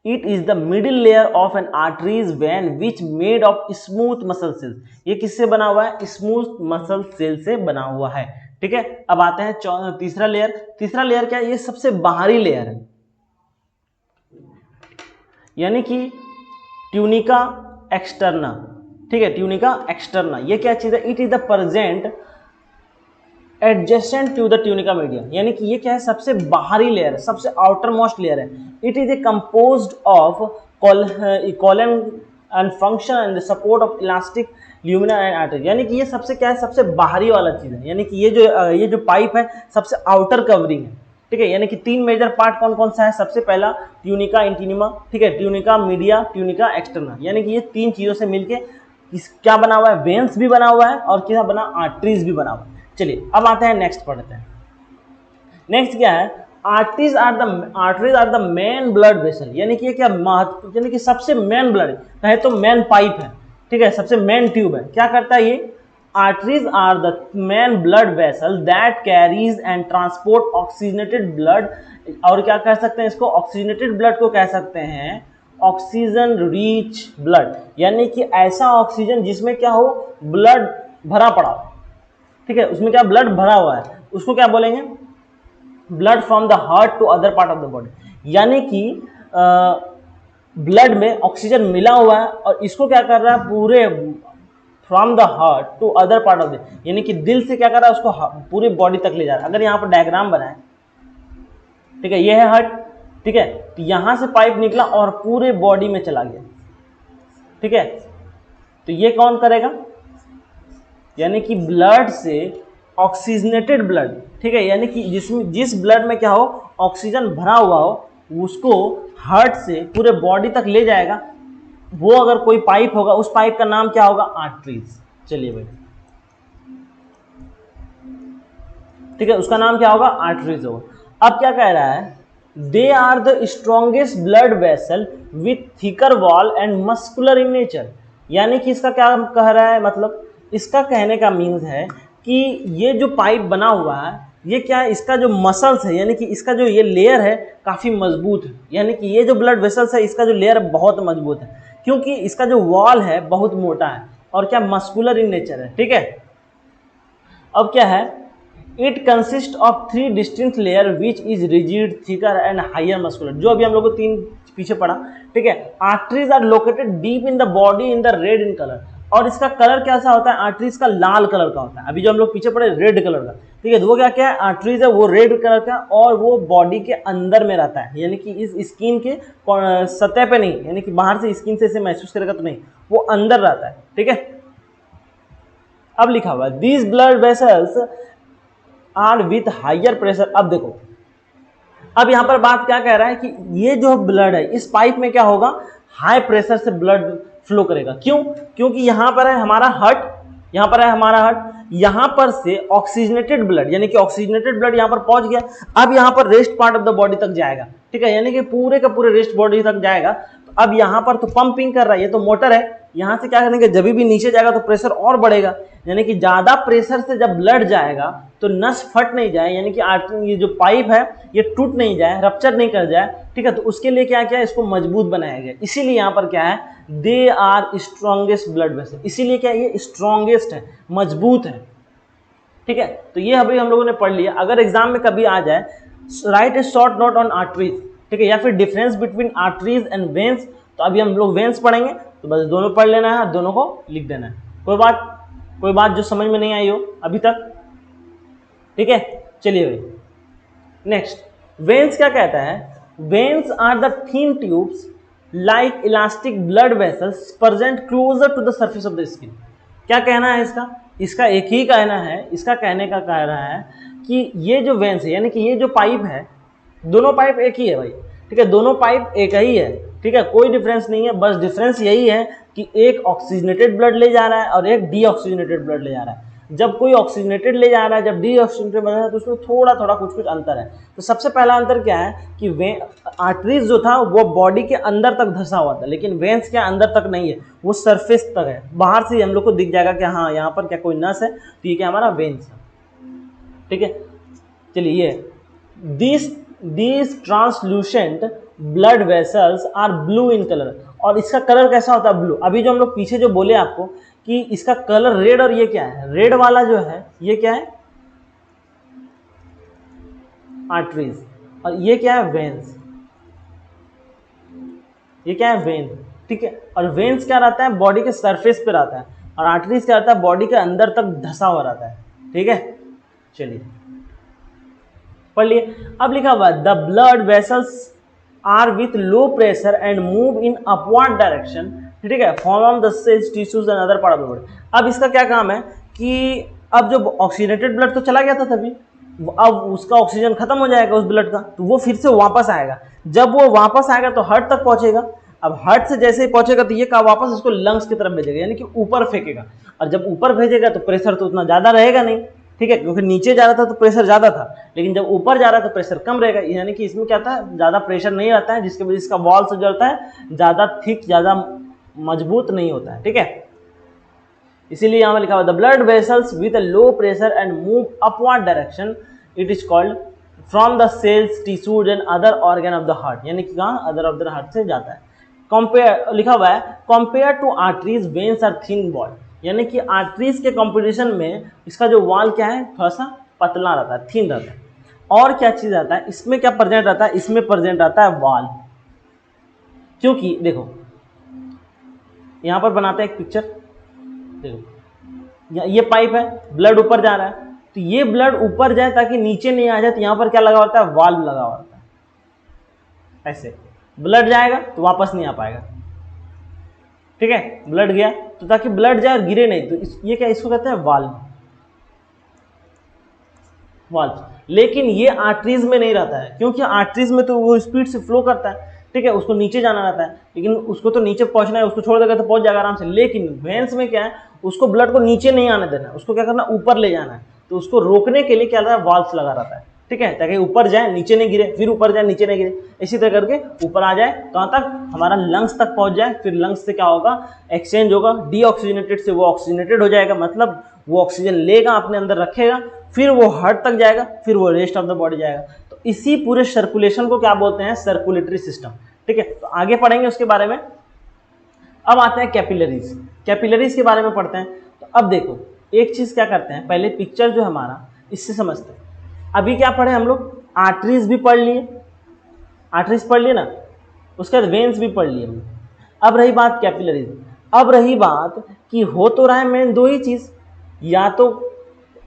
It is the middle layer of an arteries vein which made of smooth muscle cells. ये किससे बना हुआ है, स्मूथ मसल सेल से बना हुआ है, ठीक है। अब आते हैं तीसरा लेयर। तीसरा लेयर क्या है, ये सबसे बाहरी लेयर है, यानी कि ट्यूनिका एक्सटर्ना, ठीक है, ट्यूनिका एक्सटर्ना। ये क्या चीज है, it is the present adjacent to the tunica media, यानी कि ये क्या है, सबसे बाहरी लेयर है, सबसे आउटर मोस्ट लेयर है। It is a composed of column and function and support of elastic lumina and artery, यानी कि ये सबसे क्या है, सबसे बाहरी वाला चीज है, यानी कि ये जो पाइप है सबसे आउटर कवरिंग है, ठीक है। यानी कि 3 मेजर पार्ट कौन कौन सा है, सबसे पहला ट्यूनिका इंटीमा, ठीक है, ट्यूनिका मीडिया, ट्यूनिका एक्सटर्ना, यानी कि ये 3 चीजों से मिलके क्या बना हुआ है, वेन्स भी बना हुआ है और क्या बना, आर्टरीज भी बना हुआ है। चलिए अब आते हैं नेक्स्ट पढ़ते हैं। नेक्स्ट क्या है, arteries are the main blood vessel, यानी कि ये क्या महत्व, यानी कि सबसे मेन ब्लड है, तो मेन पाइप है, ठीक है, सबसे मेन ट्यूब है। क्या करता है ये, arteries are the main blood vessel that carries and transport oxygenated blood, और क्या कह सकते हैं इसको, ऑक्सीजनेटेड ब्लड को कह सकते हैं ऑक्सीजन रिच ब्लड, यानी कि ऐसा ऑक्सीजन जिसमें क्या हो, ब्लड भरा पड़ा हो, ठीक है, उसमें क्या ब्लड भरा हुआ है, उसको क्या बोलेंगे, blood from the heart to other part of the body, यानी कि ब्लड में ऑक्सीजन मिला हुआ है और इसको क्या कर रहा है, पूरे from the heart to other part of the, यानी कि दिल से क्या कर रहा है, उसको पूरी बॉडी तक ले जा रहा है। अगर यहाँ पर डायग्राम बनाए, ठीक है, ये है हार्ट, ठीक है, तो यहां से पाइप निकला और पूरे बॉडी में चला गया, ठीक है। तो ये कौन करेगा, यानी कि ब्लड से ऑक्सीजनेटेड ब्लड, ठीक है, यानी कि जिस ब्लड में क्या हो, ऑक्सीजन भरा हुआ हो, उसको हार्ट से पूरे बॉडी तक ले जाएगा, वो अगर कोई पाइप होगा, उस पाइप का नाम क्या होगा, आर्टरीज। चलिए भाई, ठीक है, उसका नाम क्या होगा, आर्टरीज होगा। अब क्या कह रहा है, they are the strongest blood vessel with thicker wall and muscular in nature, यानी कि इसका क्या कह रहा है, मतलब इसका कहने का मीन्स है कि ये जो पाइप बना हुआ है, ये क्या है, इसका जो मसल्स है, यानी कि इसका जो ये लेयर है काफ़ी मजबूत है, यानी कि ये जो ब्लड वेसल्स है इसका जो लेयर बहुत मजबूत है, क्योंकि इसका जो वॉल है बहुत मोटा है, और क्या मस्कुलर इन नेचर है, ठीक है। अब क्या है, it consist of 3 distinct layer which is rigid, thicker and higher muscular, जो अभी हम लोग को 3 पीछे पड़ा, ठीक है। Arteries are located deep in the body in the red in colour, और इसका कलर कैसा होता है, आर्टरीज का लाल कलर का होता है। अभी जो हम लोग पीछे पड़े रेड कलर का, ठीक है, तो वो क्या क्या है, आर्टरीज है वो रेड कलर का, और वो बॉडी के अंदर में रहता है, यानी कि इस स्किन के सतह पे नहीं, यानी कि बाहर से स्किन से इसे महसूस करेगा तो नहीं, वो अंदर रहता है, ठीक है। अब लिखा हुआ है these blood vessels are with higher pressure. अब देखो, अब यहां पर बात क्या कह रहा है कि ये जो ब्लड है इस पाइप में क्या होगा, हाई प्रेशर से ब्लड फ्लो करेगा। क्यों? क्योंकि यहां पर है हमारा हार्ट, यहां पर है हमारा हार्ट, यहां पर से ऑक्सीजनेटेड ब्लड, यानी कि ऑक्सीजनेटेड ब्लड यहां पर पहुंच गया, अब यहां पर rest part of the body तक जाएगा, ठीक है, यानी कि पूरे का पूरे रेस्ट बॉडी तक जाएगा। तो अब यहां पर तो पंपिंग कर रहा है, ये तो मोटर है, यहां से क्या करेंगे, जब भी नीचे जाएगा तो प्रेशर और बढ़ेगा, यानी कि ज्यादा प्रेशर से जब ब्लड जाएगा तो नस फट नहीं जाए, यानी कि ये जो पाइप है ये टूट नहीं जाए, रप्चर नहीं कर जाए, ठीक है। तो उसके लिए क्या किया, इसको मजबूत बनाया गया। इसीलिए यहाँ पर क्या है, they are strongest blood vessel, इसीलिए क्या ये स्ट्रॉन्गेस्ट है, मजबूत है, ठीक है। तो ये अभी हम लोगों ने पढ़ लिया। अगर एग्जाम में कभी आ जाए right A short note on arteries, ठीक है, या फिर difference between arteries and veins, तो अभी हम लोग वेन्स पढ़ेंगे, तो बस दोनों पढ़ लेना है, दोनों को लिख देना है। कोई बात जो समझ में नहीं आई हो अभी तक, ठीक है। चलिए भाई नेक्स्ट, वेन्स क्या कहता है, veins are the thin tubes like elastic blood vessels present closer to the surface of the skin. क्या कहना है इसका, इसका एक ही कहना है, इसका कहने का कह रहा है कि ये जो वेन्स है, यानी कि ये जो पाइप है, दोनों पाइप एक ही है भाई, ठीक है, दोनों पाइप एक ही है, ठीक है, कोई डिफरेंस नहीं है। बस डिफरेंस यही है कि एक ऑक्सीजनेटेड ब्लड ले जा रहा है और एक डीऑक्सीजनेटेड ब्लड ले जा रहा है। जब कोई ऑक्सीजनेटेड ले जा रहा है, जब डीऑक्सीजनेटेड बना है, तो उसमें थोड़ा थोड़ा कुछ कुछ अंतर है। तो सबसे पहला अंतर क्या है कि आर्टरीज जो था वो बॉडी के अंदर तक धंसा हुआ था, लेकिन वेन्स क्या अंदर तक नहीं है, वो सरफेस तक है। बाहर से हम लोग को दिख जाएगा कि हाँ यहाँ पर क्या कोई नस है, तो ये क्या हमारा वेन्स है, ठीक है। चलिए this translucent blood vessels are blue in colour, और इसका कलर कैसा होता है, ब्लू। अभी जो हम लोग पीछे जो बोले आपको कि इसका कलर रेड, और ये क्या है, रेड वाला जो है ये क्या है, आर्टरीज, और ये क्या है, वेन्स, ये क्या है, वेन, ठीक है। और वेन्स क्या रहता है, बॉडी के सरफेस पे रहता है, और आर्टरीज क्या रहता है, बॉडी के अंदर तक धंसा हुआ रहता है, ठीक है। चलिए पढ़ लिए। अब लिखा हुआ the blood vessels are with low pressure and move in upward direction, ठीक है, from the cells tissues and other part of the body. अब इसका क्या काम है कि अब जो ऑक्सीजनेटेड ब्लड तो चला गया था तभी, अब उसका ऑक्सीजन खत्म हो जाएगा उस ब्लड का, तो वो फिर से वापस आएगा। जब वो वापस आएगा तो हार्ट तक पहुंचेगा। अब हार्ट से जैसे ही पहुंचेगा तो ये का वापस उसको लंग्स की तरफ भेजेगा, यानी कि ऊपर फेंकेगा। और जब ऊपर भेजेगा तो प्रेशर तो उतना ज़्यादा रहेगा नहीं, ठीक है, क्योंकि नीचे जा रहा था तो प्रेशर ज़्यादा था, लेकिन जब ऊपर जा रहा था तो प्रेशर कम रहेगा, यानी कि इसमें क्या था, ज़्यादा प्रेशर नहीं रहता है, जिसके वजह से इसका वॉल से जो रहता है ज़्यादा थिक, ज़्यादा मजबूत नहीं होता है, ठीक है। इसीलिए यहाँ पर लिखा हुआ the blood vessels with a low pressure and move upward direction, it is called from the cells tissues and other organ of the heart, यानी कि कहाँ, अदर ऑफ द हार्ट से जाता है। कंपेयर लिखा हुआ है compare to arteries veins are thin wall, यानी कि आर्टरीज के कंपटीशन में इसका जो वॉल क्या है, थोड़ा सा पतला रहता है, थिन रहता है। और क्या चीज़ रहता है इसमें, क्या प्रेजेंट रहता है इसमें, प्रेजेंट रहता है वॉल। क्योंकि देखो यहाँ पर बनाते हैं एक पिक्चर, देखो ये पाइप है, ब्लड ऊपर जा रहा है, तो ये ब्लड ऊपर जाए ताकि नीचे नहीं आ जाए, तो यहाँ पर क्या लगा होता है, वाल्व लगा होता है। ऐसे ब्लड जाएगा तो वापस नहीं आ पाएगा, ठीक है, ब्लड गया तो ताकि ब्लड जाए और गिरे नहीं, तो ये क्या, इसको कहते हैं वाल्व, वाल्व। लेकिन ये आर्टरीज में नहीं रहता है, क्योंकि आर्टरीज में तो वो स्पीड से फ्लो करता है, ठीक है, उसको नीचे जाना रहता है, लेकिन उसको तो नीचे पहुंचना है, उसको छोड़ देगा तो पहुंच जाएगा आराम से। लेकिन वेन्स में क्या है, उसको ब्लड को नीचे नहीं आने देना है, उसको क्या करना, ऊपर ले जाना है। तो उसको रोकने के लिए क्या रहता है, वाल्व्स लगा रहता है, ठीक है, ताकि ऊपर जाए नीचे नहीं गिरे, फिर ऊपर जाए नीचे नहीं गिरे, इसी तरह करके ऊपर आ जाए, कहाँ तक, हमारा लंग्स तक पहुंच जाए। फिर लंग्स से क्या होगा, एक्सचेंज होगा, डीऑक्सीजनेटेड से वो ऑक्सीजनेटेड हो जाएगा, मतलब वो ऑक्सीजन लेगा अपने अंदर रखेगा, फिर वो हार्ट तक जाएगा, फिर वो रेस्ट ऑफ द बॉडी जाएगा। तो इसी पूरे सर्कुलेशन को क्या बोलते हैं, सर्कुलेटरी सिस्टम, ठीक है। तो आगे पढ़ेंगे उसके बारे में। अब आते हैं कैपिलरीज। कैपिलरीज के बारे में पढ़ते हैं। तो अब देखो एक चीज क्या करते हैं, पहले पिक्चर जो हमारा इससे समझते हैं। अभी क्या पढ़े हम लोग, आर्टरीज भी पढ़ लिए, आर्टरीज पढ़ लिए ना, उसके बाद वेन्स भी पढ़ लिए हमने। अब रही बात कैपिलरीज, अब रही बात कि हो तो रहा है मेन दो ही चीज, या तो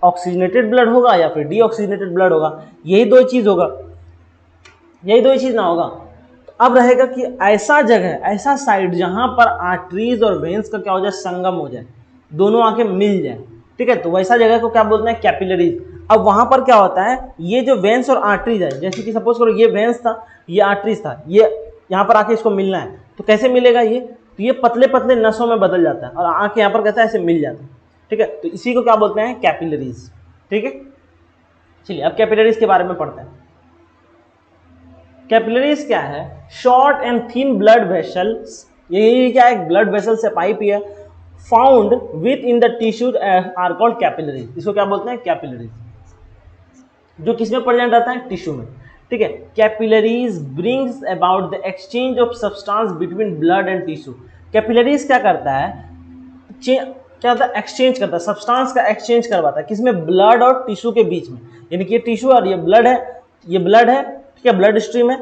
ऑक्सीजनेटेड ब्लड होगा या फिर डीऑक्सीजनेटेड ब्लड होगा, यही दो चीज होगा, यही दो ही चीज ना होगा। तो अब रहेगा कि ऐसा जगह, ऐसा साइड जहां पर आर्टरीज और वेन्स का क्या हो जाए, संगम हो जाए, दोनों आके मिल जाए, ठीक है, तो वैसा जगह को क्या बोलते हैं, कैपिलरीज। अब वहां पर क्या होता है, ये जो वेन्स और आर्टरीज है, जैसे कि सपोज करो ये वेन्स था, ये आर्टरीज था, ये यहाँ पर आके इसको मिलना है, तो कैसे मिलेगा ये, तो ये पतले पतले नसों में बदल जाता है और आके यहाँ पर कैसा ऐसे मिल जाता है, ठीक है, तो इसी को क्या बोलते हैं, कैपिलरीज, ठीक है। चलिए अब कैपिलरीज के बारे में पढ़ते हैं। कैपिलरीज क्या है, short and thin blood vessels, ये क्या है, ब्लड वेसल से पाइप ही है, found within the tissues are called capillaries, इसको क्या बोलते हैं, कैपिलरीज, जो किसमें प्रेजेंट रहता है, टिश्यू में, ठीक है। Capillaries brings about the exchange of substance between blood and tissue. Capillaries क्या करता है, क्या होता है, एक्सचेंज करता है, सब्सटेंस का एक्सचेंज करवाता है, किसमें, ब्लड और टिश्यू के बीच में, यानी कि ये टिश्यू और ये ब्लड है, ये ब्लड है, ठीक है, ब्लड स्ट्रीम है,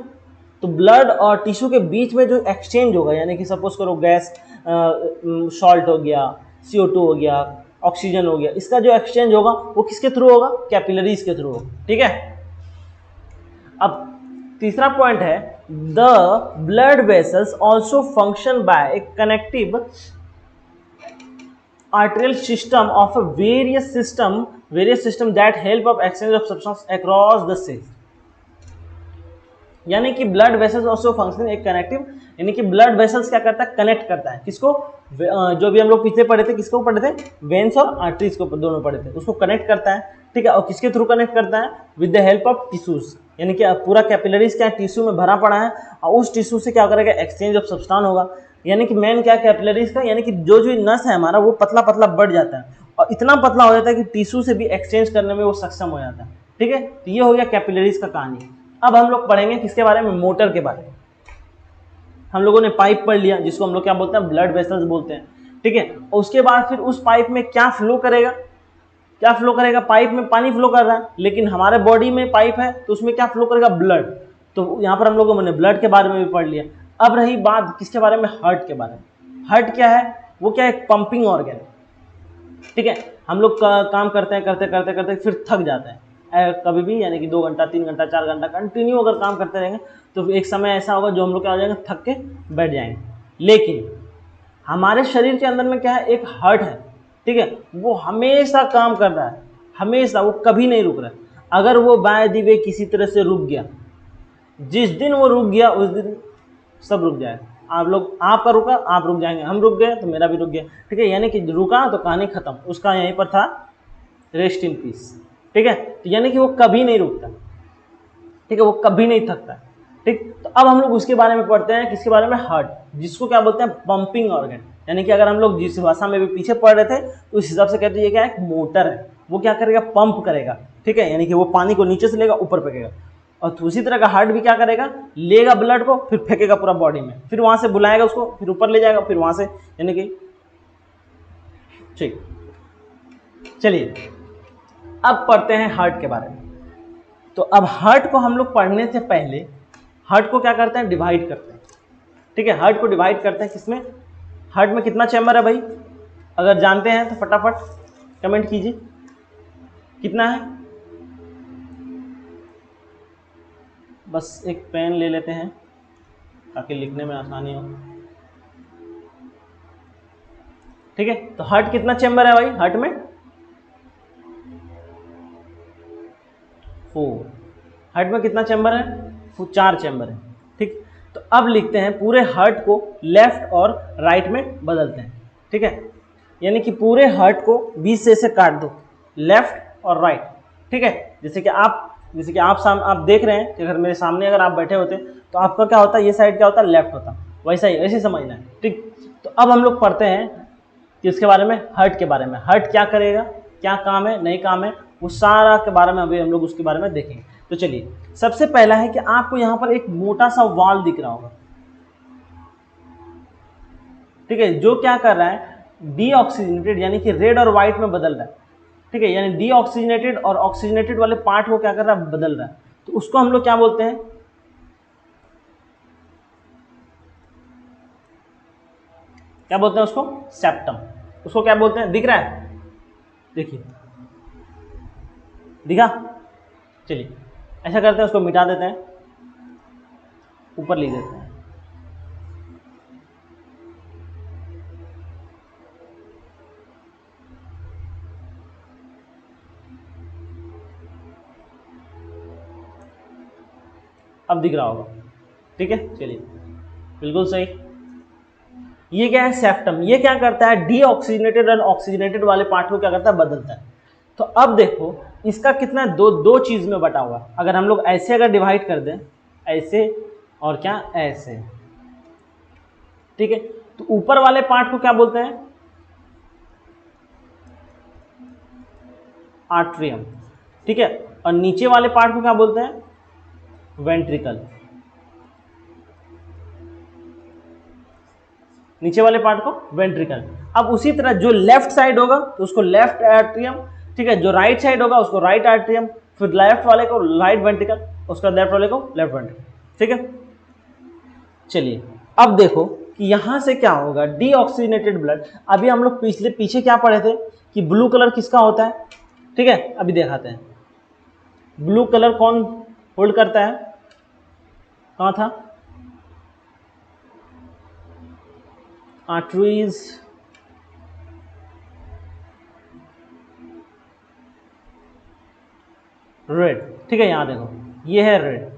तो ब्लड और टिश्यू के बीच में जो एक्सचेंज होगा, यानी कि सपोज करो गैस, सॉल्ट हो गया, CO2 हो गया, ऑक्सीजन हो गया, इसका जो एक्सचेंज होगा वो किसके थ्रू होगा, कैपिलरीज के थ्रू होगा, ठीक है। अब तीसरा पॉइंट है, the blood vessels also function by A connective arterial system of a various system that help of exchange of substance across the cells। यानी कि ब्लड वेसल्स ऑल्सो फंक्शन एक कनेक्टिव, यानी कि ब्लड वेसल्स क्या करता है, connect करता है, किसको, जो भी हम लोग पिछले पढ़े थे, किसको पढ़े थे, वेन्स और आर्टरीज को दोनों पढ़े थे, उसको कनेक्ट करता है, ठीक है, और किसके थ्रू कनेक्ट करता है, with the help of tissues, यानी कि पूरा कैपिलरीज क्या टिश्यू में भरा पड़ा है और उस टिश्यू से क्या करेगा, एक्सचेंज ऑफ सब्सटेंस होगा, यानी कि मेन क्या कैपिलरीज का, यानी कि जो नस है हमारा वो पतला पतला बढ़ जाता है और इतना पतला हो जाता है कि टिश्यू से भी एक्सचेंज करने में वो सक्षम हो जाता है, ठीक है, तो ये हो गया कैपिलरीज का कहानी। अब हम लोग पढ़ेंगे किसके बारे में, मोटर के बारे में। हम लोगों ने पाइप पढ़ लिया, जिसको हम लोग क्या बोलते हैं, ब्लड वेसल्स बोलते हैं, ठीक है, और उसके बाद फिर उस पाइप में क्या फ्लो करेगा, क्या फ्लो करेगा, पाइप में पानी फ्लो कर रहा है, लेकिन हमारे बॉडी में पाइप है तो उसमें क्या फ्लो करेगा, ब्लड, तो यहाँ पर हम लोगों ने ब्लड के बारे में भी पढ़ लिया। अब रही बात किसके बारे में, हार्ट के बारे में। हार्ट क्या है, वो क्या है, पंपिंग ऑर्गन, ठीक है, हम लोग काम करते हैं, करते करते करते फिर थक जाते हैं कभी भी, यानी कि 2 घंटा 3 घंटा 4 घंटा कंटिन्यू अगर काम करते रहेंगे तो एक समय ऐसा होगा जो हम लोग क्या हो जाएंगे, थक के बैठ जाएंगे। लेकिन हमारे शरीर के अंदर में क्या है, एक हार्ट है, ठीक है, वो हमेशा काम कर रहा है, हमेशा, वो कभी नहीं रुक रहा है। अगर वो बाय द वे किसी तरह से रुक गया, जिस दिन वो रुक गया उस दिन सब रुक जाएगा, आप लोग, आपका रुका आप रुक जाएंगे, हम रुक गए तो मेरा भी रुक गया, ठीक है, यानी कि रुका तो कहानी खत्म, उसका यहीं पर था, रेस्ट इन पीस, ठीक है, तो यानी कि वो कभी नहीं रुकता, ठीक है, वो कभी नहीं थकता, ठीक। तो अब हम लोग उसके बारे में पढ़ते हैं, किसके बारे में, हार्ट, जिसको क्या बोलते हैं, पंपिंग ऑर्गन, यानी कि अगर हम लोग जिस भाषा में भी पीछे पढ़ रहे थे तो उस हिसाब से कहते हैं ये क्या है, मोटर है, वो क्या करेगा, पंप करेगा, ठीक है, यानी कि वो पानी को नीचे से लेगा ऊपर फेंकेगा, और उसी तरह का हार्ट भी क्या करेगा, लेगा ब्लड को फिर फेंकेगा पूरा बॉडी में, फिर वहां से बुलाएगा उसको, फिर ऊपर ले जाएगा, फिर वहां से, यानी कि, ठीक। चलिए अब पढ़ते हैं हार्ट के बारे में। तो अब हार्ट को हम लोग पढ़ने से पहले हार्ट को क्या करते हैं, डिवाइड करते हैं, ठीक है, हार्ट को डिवाइड करते हैं किसमें, हार्ट में कितना चैम्बर है भाई, अगर जानते हैं तो फटाफट कमेंट कीजिए, कितना है, बस एक पेन ले लेते हैं ताकि लिखने में आसानी हो, ठीक है। तो हार्ट कितना चैम्बर है भाई, हार्ट में 4, हार्ट में कितना चैम्बर है, 4 चैम्बर है, ठीक। तो अब लिखते हैं पूरे हार्ट को लेफ्ट और राइट में बदलते हैं, ठीक है, यानी कि पूरे हार्ट को 20 से ऐसे काट दो, लेफ्ट और राइट, ठीक है, जैसे कि आप देख रहे हैं कि अगर मेरे सामने अगर आप बैठे होते तो आपका क्या होता है, ये साइड क्या होता है, लेफ्ट होता, वैसा ही ऐसे समझना है, ठीक। तो अब हम लोग पढ़ते हैं कि इसके बारे में, हार्ट के बारे में, हार्ट क्या करेगा, क्या काम है, नहीं काम है, वो सारा के बारे में अभी हम लोग उसके बारे में देखेंगे। तो चलिए सबसे पहला है कि आपको यहाँ पर एक मोटा सा वाल्व दिख रहा होगा, ठीक है, जो क्या कर रहा है, डीऑक्सीजनेटेड यानी कि रेड और व्हाइट में बदल रहा है, ठीक है, यानी डीऑक्सीजनेटेड और ऑक्सीजनेटेड वाले पार्ट को क्या कर रहा है, बदल रहा है, तो उसको हम लोग क्या बोलते हैं, क्या बोलते हैं उसको, सेप्टम। उसको क्या बोलते हैं, दिख रहा है, देखिए दिखा। चलिए ऐसा करते हैं, उसको मिटा देते हैं, ऊपर लिख देते हैं। अब दिख रहा होगा, ठीक है, चलिए बिल्कुल सही। ये क्या है, सेप्टम। ये क्या करता है, डीऑक्सीजनेटेड और ऑक्सीजनेटेड वाले पार्ट को क्या करता है, बदलता है। तो अब देखो इसका कितना दो चीज में बटा हुआ है। अगर हम लोग ऐसे अगर डिवाइड कर दें, ऐसे और क्या, ऐसे, ठीक है, तो ऊपर वाले पार्ट को क्या बोलते हैं, आर्ट्रियम, ठीक है, और नीचे वाले पार्ट को क्या बोलते हैं, वेंट्रिकल। नीचे वाले पार्ट को वेंट्रिकल। अब उसी तरह जो लेफ्ट साइड होगा तो उसको लेफ्ट आर्ट्रियम, ठीक है, जो राइट साइड होगा उसको राइट आर्ट्रियम, फिर लेफ्ट वाले को राइट वेंट्रिकल, उसका लेफ्ट वाले को लेफ्ट वेंट्रिकल, ठीक है। चलिए अब देखो कि यहां से क्या होगा, डीऑक्सीजनेटेड ब्लड। अभी हम लोग पीछे क्या पढ़े थे कि ब्लू कलर किसका होता है, ठीक है, अभी दिखाते हैं। ब्लू कलर कौन होल्ड करता है, कहां था, आर्टरीज, रेड, ठीक है, यहां देखो ये है रेड।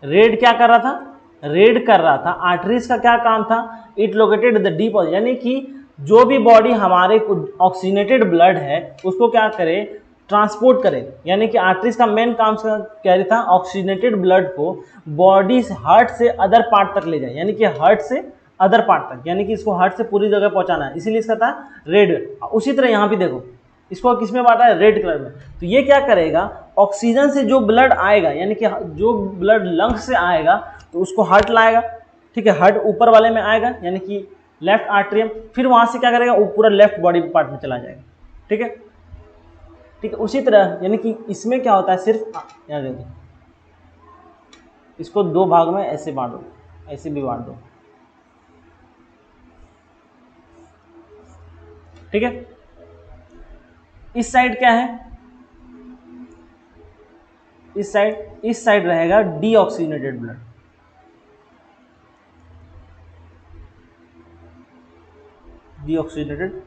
रेड क्या कर रहा था, रेड कर रहा था। आर्टरीज का क्या काम था, इट लोकेटेड द डीप, यानी कि जो भी बॉडी हमारे ऑक्सीजनेटेड ब्लड है उसको क्या करे, ट्रांसपोर्ट करे। यानी कि आर्टरीज का मेन काम क्या था, ऑक्सीजनेटेड ब्लड को बॉडी से, हार्ट से अदर पार्ट तक ले जाए, यानी कि हार्ट से अदर पार्ट तक, यानी कि इसको हार्ट से पूरी जगह पहुंचाना है, इसीलिए इसका था रेड। उसी तरह यहाँ भी देखो इसको किस में बांटा है, रेड कलर में। तो ये क्या करेगा, ऑक्सीजन से जो ब्लड आएगा, यानी कि जो ब्लड लंग्स से आएगा तो उसको हार्ट लाएगा, ठीक है, हार्ट ऊपर वाले में आएगा यानी कि लेफ्ट आर्ट्रियम, फिर वहां से क्या करेगा, वो पूरा लेफ्ट बॉडी पार्ट में चला जाएगा, ठीक है, ठीक है। उसी तरह यानी कि इसमें क्या होता है, सिर्फ याद देखो, इसको दो भाग में ऐसे बांट दो, ऐसे भी बांट दो, ठीक है। इस साइड क्या है, इस साइड रहेगा डीऑक्सीजनेटेड ब्लड, डीऑक्सीजनेटेड,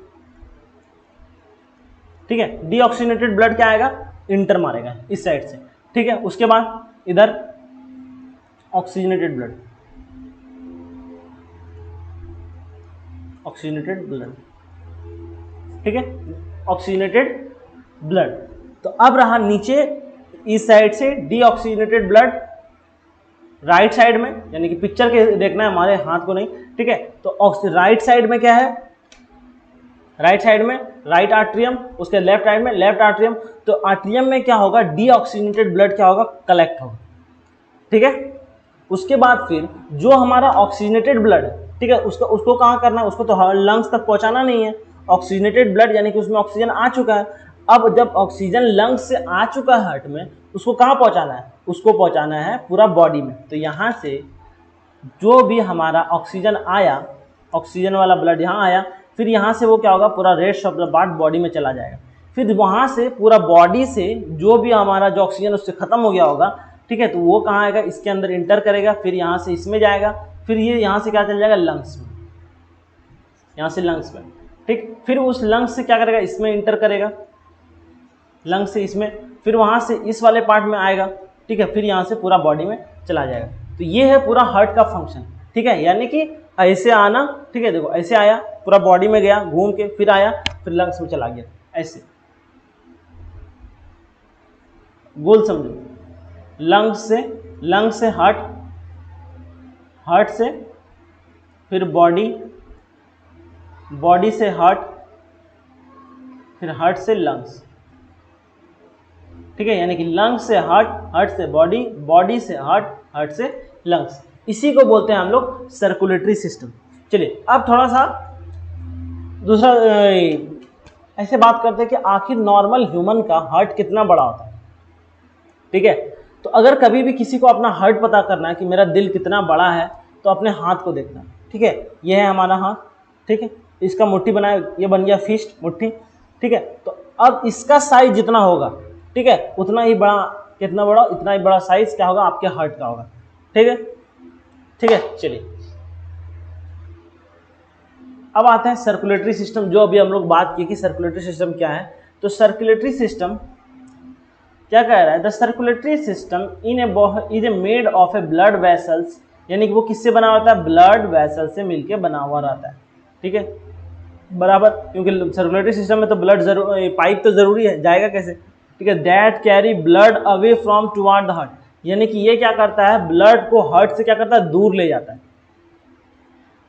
ठीक है। डीऑक्सीजनेटेड ब्लड क्या आएगा, इंटर मारेगा इस साइड से, ठीक है। उसके बाद इधर ऑक्सीजनेटेड ब्लड, ऑक्सीजनेटेड ब्लड, ठीक है, ऑक्सीजनेटेड ब्लड। तो अब रहा नीचे इस साइड से डीऑक्सीजनेटेड ब्लड राइट साइड में, यानी कि पिक्चर के देखना है, हमारे हाथ को नहीं, ठीक है। तो राइट साइड में क्या है, राइट साइड में राइट आर्ट्रियम, उसके लेफ्ट साइड में लेफ्ट आर्ट्रियम। तो आर्ट्रियम में क्या होगा, डीऑक्सीजनेटेड ब्लड क्या होगा, कलेक्ट होगा, ठीक है। उसके बाद फिर जो हमारा ऑक्सीजनेटेड ब्लड है, ठीक है, उसको कहाँ करना है, उसको तो लंग्स तक पहुंचाना नहीं है। ऑक्सीजनेटेड ब्लड यानी कि उसमें ऑक्सीजन आ चुका है। अब जब ऑक्सीजन लंग्स से आ चुका है हार्ट में, उसको कहाँ पहुंचाना है, उसको पहुंचाना है पूरा बॉडी में। तो यहाँ से जो भी हमारा ऑक्सीजन आया, ऑक्सीजन वाला ब्लड यहाँ आया, फिर यहाँ से वो क्या होगा, पूरा rest of the part body में चला जाएगा। फिर वहाँ से पूरा बॉडी से जो भी हमारा जो ऑक्सीजन उससे खत्म हो गया होगा, ठीक है, तो वो कहाँ आएगा, इसके अंदर इंटर करेगा, फिर यहाँ से इसमें जाएगा, फिर ये यहाँ से क्या चल जाएगा, लंग्स में, यहाँ से लंग्स में, ठीक। फिर उस लंग्स से क्या करेगा, इसमें इंटर करेगा, लंग्स से इसमें, फिर वहाँ से इस वाले पार्ट में आएगा, ठीक है, फिर यहाँ से पूरा बॉडी में चला जाएगा। तो ये है पूरा हार्ट का फंक्शन, ठीक है। यानी कि ऐसे आना, ठीक है, देखो ऐसे आया, पूरा बॉडी में गया घूम के, फिर आया, फिर लंग्स में चला गया, ऐसे गोल समझो। लंग्स से हार्ट, हार्ट से फिर बॉडी, बॉडी से हार्ट, फिर हार्ट से लंग्स, ठीक है। यानी कि लंग्स से हार्ट, हार्ट से बॉडी, बॉडी से हार्ट, हार्ट से लंग्स। इसी को बोलते हैं हम लोग सर्कुलेटरी सिस्टम। चलिए अब थोड़ा सा दूसरा ऐसे बात करते हैं कि आखिर नॉर्मल ह्यूमन का हार्ट कितना बड़ा होता है, ठीक है। तो अगर कभी भी किसी को अपना हार्ट पता करना है कि मेरा दिल कितना बड़ा है, तो अपने हाथ को देखना, ठीक है। ये है हमारा हाथ, ठीक है। इसका मुट्ठी बनाया, ये बन गया फिस्ट, मुट्ठी, ठीक है। तो अब इसका साइज जितना होगा, ठीक है, उतना ही बड़ा, कितना बड़ा, इतना ही बड़ा साइज क्या होगा, आपके हार्ट का होगा, ठीक है, ठीक है। चलिए अब आते हैं सर्कुलेटरी सिस्टम, जो अभी हम लोग बात की कि सर्कुलेटरी सिस्टम क्या है। तो सर्कुलेटरी सिस्टम क्या कह रहा है, the circulatory system is a made of A blood vessels, यानी कि वो किससे बना होता है, ब्लड वेसल से मिलके बना हुआ रहता है, ठीक है, बराबर। क्योंकि सर्कुलेटरी सिस्टम में तो ब्लड जरूर, पाइप तो जरूरी है, जाएगा कैसे, ठीक है। That carry blood away from toward the heart, यानी कि ये क्या करता है, ब्लड को हार्ट से क्या करता है, दूर ले जाता है।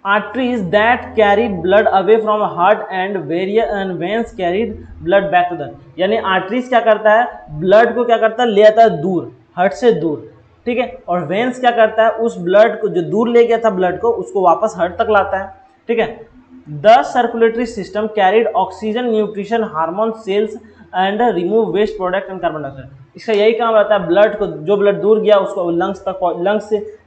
arteries that carry blood away from heart and veins carried blood back to the, यानी arteries क्या करता है, ब्लड को क्या करता है, ले आता है दूर, हार्ट से दूर, ठीक है। और वेन्स क्या करता है, उस ब्लड को जो दूर ले गया था ब्लड को, उसको वापस हार्ट तक लाता है, ठीक है। The circulatory system carried oxygen, nutrition, hormone, cells and remove waste product and carbon dioxide. इसका यही काम रहता है, ब्लड को, जो ब्लड दूर गया उसको लंग्स तक,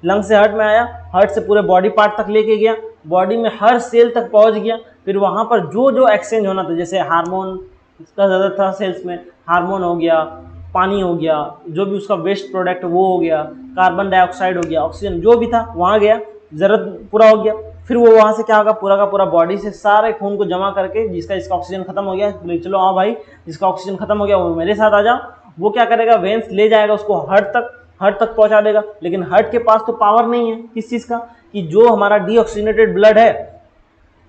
लंग्स से हार्ट में आया, हार्ट से पूरे बॉडी पार्ट तक लेके गया, बॉडी में हर सेल तक पहुंच गया, फिर वहां पर जो जो एक्सचेंज होना था, जैसे हार्मोन इसका ज़्यादा था सेल्स में, हार्मोन हो गया, पानी हो गया, जो भी उसका वेस्ट प्रोडक्ट वो हो गया, कार्बन डाइऑक्साइड हो गया, ऑक्सीजन जो भी था वहाँ गया, ज़रूरत पूरा हो गया, फिर वो वहाँ से क्या होगा, पूरा का पूरा बॉडी से सारे खून को जमा करके, जिसका इसका ऑक्सीजन खत्म हो गया, चलो हाँ भाई जिसका ऑक्सीजन खत्म हो गया वो मेरे साथ आ जाओ, वो क्या करेगा, वेन्स ले जाएगा उसको हार्ट तक पहुंचा देगा। लेकिन हार्ट के पास तो पावर नहीं है किस चीज़ का, कि जो हमारा डीऑक्सीजनेटेड ब्लड है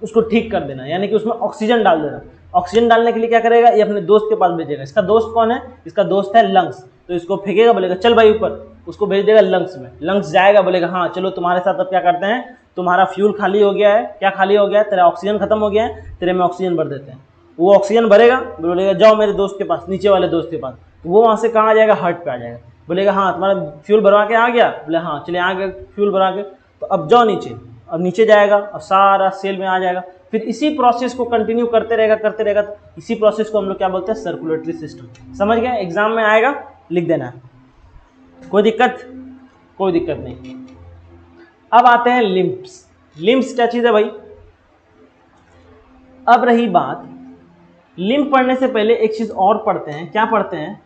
उसको ठीक कर देना, यानी कि उसमें ऑक्सीजन डाल देना। ऑक्सीजन डालने के लिए क्या करेगा, ये अपने दोस्त के पास भेजेगा। इसका दोस्त कौन है, इसका दोस्त है लंग्स, तो इसको फेंकेगा, बोलेगा चल भाई ऊपर, उसको भेज देगा लंग्स में, लंग्स जाएगा, बोलेगा हाँ चलो तुम्हारे साथ अब क्या करते हैं, तुम्हारा फ्यूल खाली हो गया है, क्या खाली हो गया है, तेरा ऑक्सीजन खत्म हो गया है, तेरे में ऑक्सीजन भर देते हैं। वो ऑक्सीजन भरेगा, बोलेगा जाओ मेरे दोस्त के पास, नीचे वाले दोस्त के पास, तो वो वहाँ से कहाँ आ जाएगा, हार्ट पे आ जाएगा, बोलेगा हाँ तुम्हारा फ्यूल भरवा के आ गया, बोले हाँ चले आ गए फ्यूल भरवा के, तो अब जाओ नीचे, अब नीचे जाएगा और सारा सेल में आ जाएगा। फिर इसी प्रोसेस को कंटिन्यू करते रहेगा। तो इसी प्रोसेस को हम लोग क्या बोलते हैं, सर्कुलेटरी सिस्टम। समझ गए, एग्जाम में आएगा, लिख देना है, कोई दिक्कत नहीं। अब आते हैं लिम्फ्स क्या चीज़ है भाई। अब रही बात, लिम्फ पढ़ने से पहले एक चीज़ और पढ़ते हैं, क्या पढ़ते हैं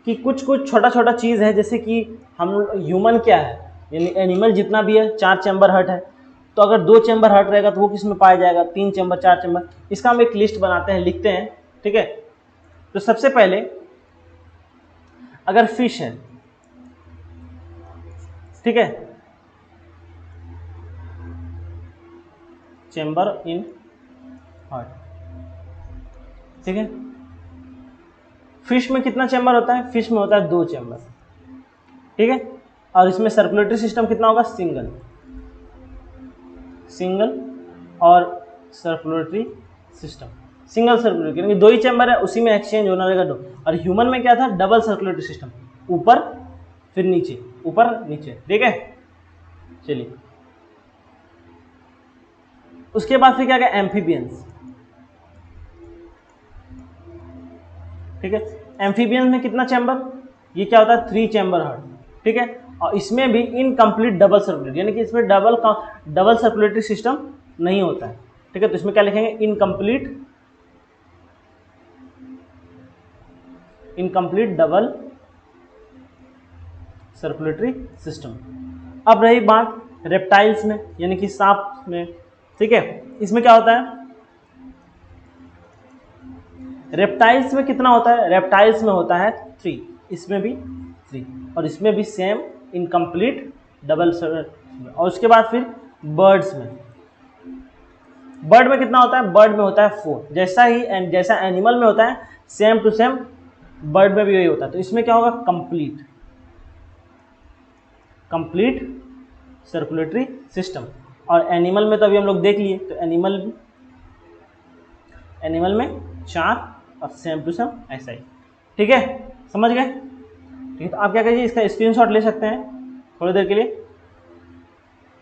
कि कुछ छोटा चीज़ है, जैसे कि हम ह्यूमन क्या है, यानी एनिमल जितना भी है 4 चैम्बर हार्ट है, तो अगर 2 चैम्बर हार्ट रहेगा तो वो किस में पाया जाएगा, 3 चैम्बर, 4 चैम्बर। इसका हम एक लिस्ट बनाते हैं, लिखते हैं, ठीक है। तो सबसे पहले अगर फिश है, ठीक है, चैम्बर इन हार्ट, ठीक है। फिश में कितना चैम्बर होता है, फिश में होता है 2 चैम्बर, ठीक है। और इसमें सर्कुलेटरी सिस्टम कितना होगा, सिंगल और सर्कुलेटरी सिस्टम, सिंगल सर्कुलेटरी, यानी 2 ही चैम्बर है, उसी में एक्सचेंज होना रहेगा 2। और ह्यूमन में क्या था, डबल सर्कुलेटरी सिस्टम, ऊपर फिर नीचे, ऊपर नीचे, ठीक है। चलिए उसके बाद फिर क्या क्या, एम्फीबियंस, ठीक है। एम्फीबियंस में कितना चैम्बर, ये क्या होता है, 3 चैम्बर हार्ट, ठीक है। और इसमें भी इनकम्प्लीट डबल सर्कुलेटरी, यानी कि इसमें डबल सर्कुलेटरी सिस्टम नहीं होता है, ठीक है। तो इसमें क्या लिखेंगे, इनकम्प्लीट डबल सर्कुलेटरी सिस्टम। अब रही बात रेप्टाइल्स में, यानी कि सांप में, ठीक है। इसमें क्या होता है, रेप्टाइल्स में कितना होता है, रेप्टाइल्स में होता है 3, इसमें भी 3, और इसमें भी सेम इनकम्प्लीट डबल सर्कुलेटरी। और उसके बाद फिर बर्ड्स में कितना होता है, बर्ड में होता है 4, जैसा एनिमल में होता है सेम टू सेम बर्ड में भी यही होता है। तो इसमें क्या होगा, कंप्लीट सर्कुलेटरी सिस्टम। और एनिमल में तो अभी हम लोग देख लिए, तो एनिमल में 4 और सेम टू सेम ऐसा ही, ठीक है, समझ गए, ठीक है। तो आप क्या करिए, इसका स्क्रीनशॉट ले सकते हैं थोड़ी देर के लिए,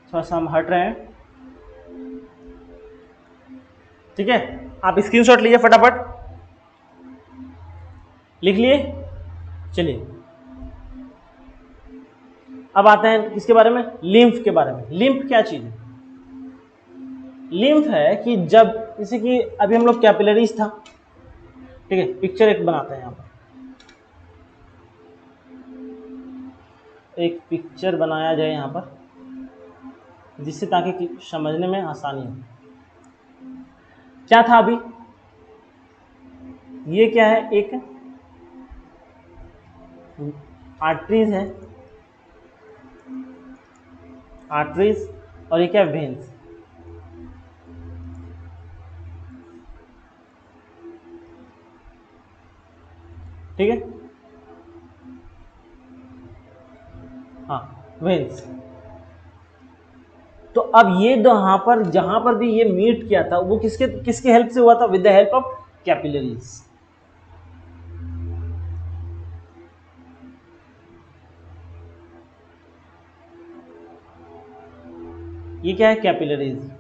थोड़ा सा हम हट रहे हैं। ठीक है, आप स्क्रीनशॉट लीजिए फटाफट, लिख लिए। चलिए अब आते हैं किसके बारे में, लिम्फ के बारे में। लिम्फ क्या चीज है? लिम्फ है कि जब जैसे कि अभी हम लोग कैपिलरीज था, ठीक है, पिक्चर एक बनाते हैं यहाँ पर, एक पिक्चर बनाया जाए यहाँ पर जिससे ताकि समझने में आसानी हो। क्या था अभी, ये क्या है, एक आर्टरीज है, आर्टरीज, और ये क्या, वेन्स। ठीक है, हाँ, वेन्स। तो अब ये यहाँ पर जहां पर भी ये मीट किया था वो किसके किसके हेल्प से हुआ था, with the help of capillaries. ये क्या है, कैपिलरीज।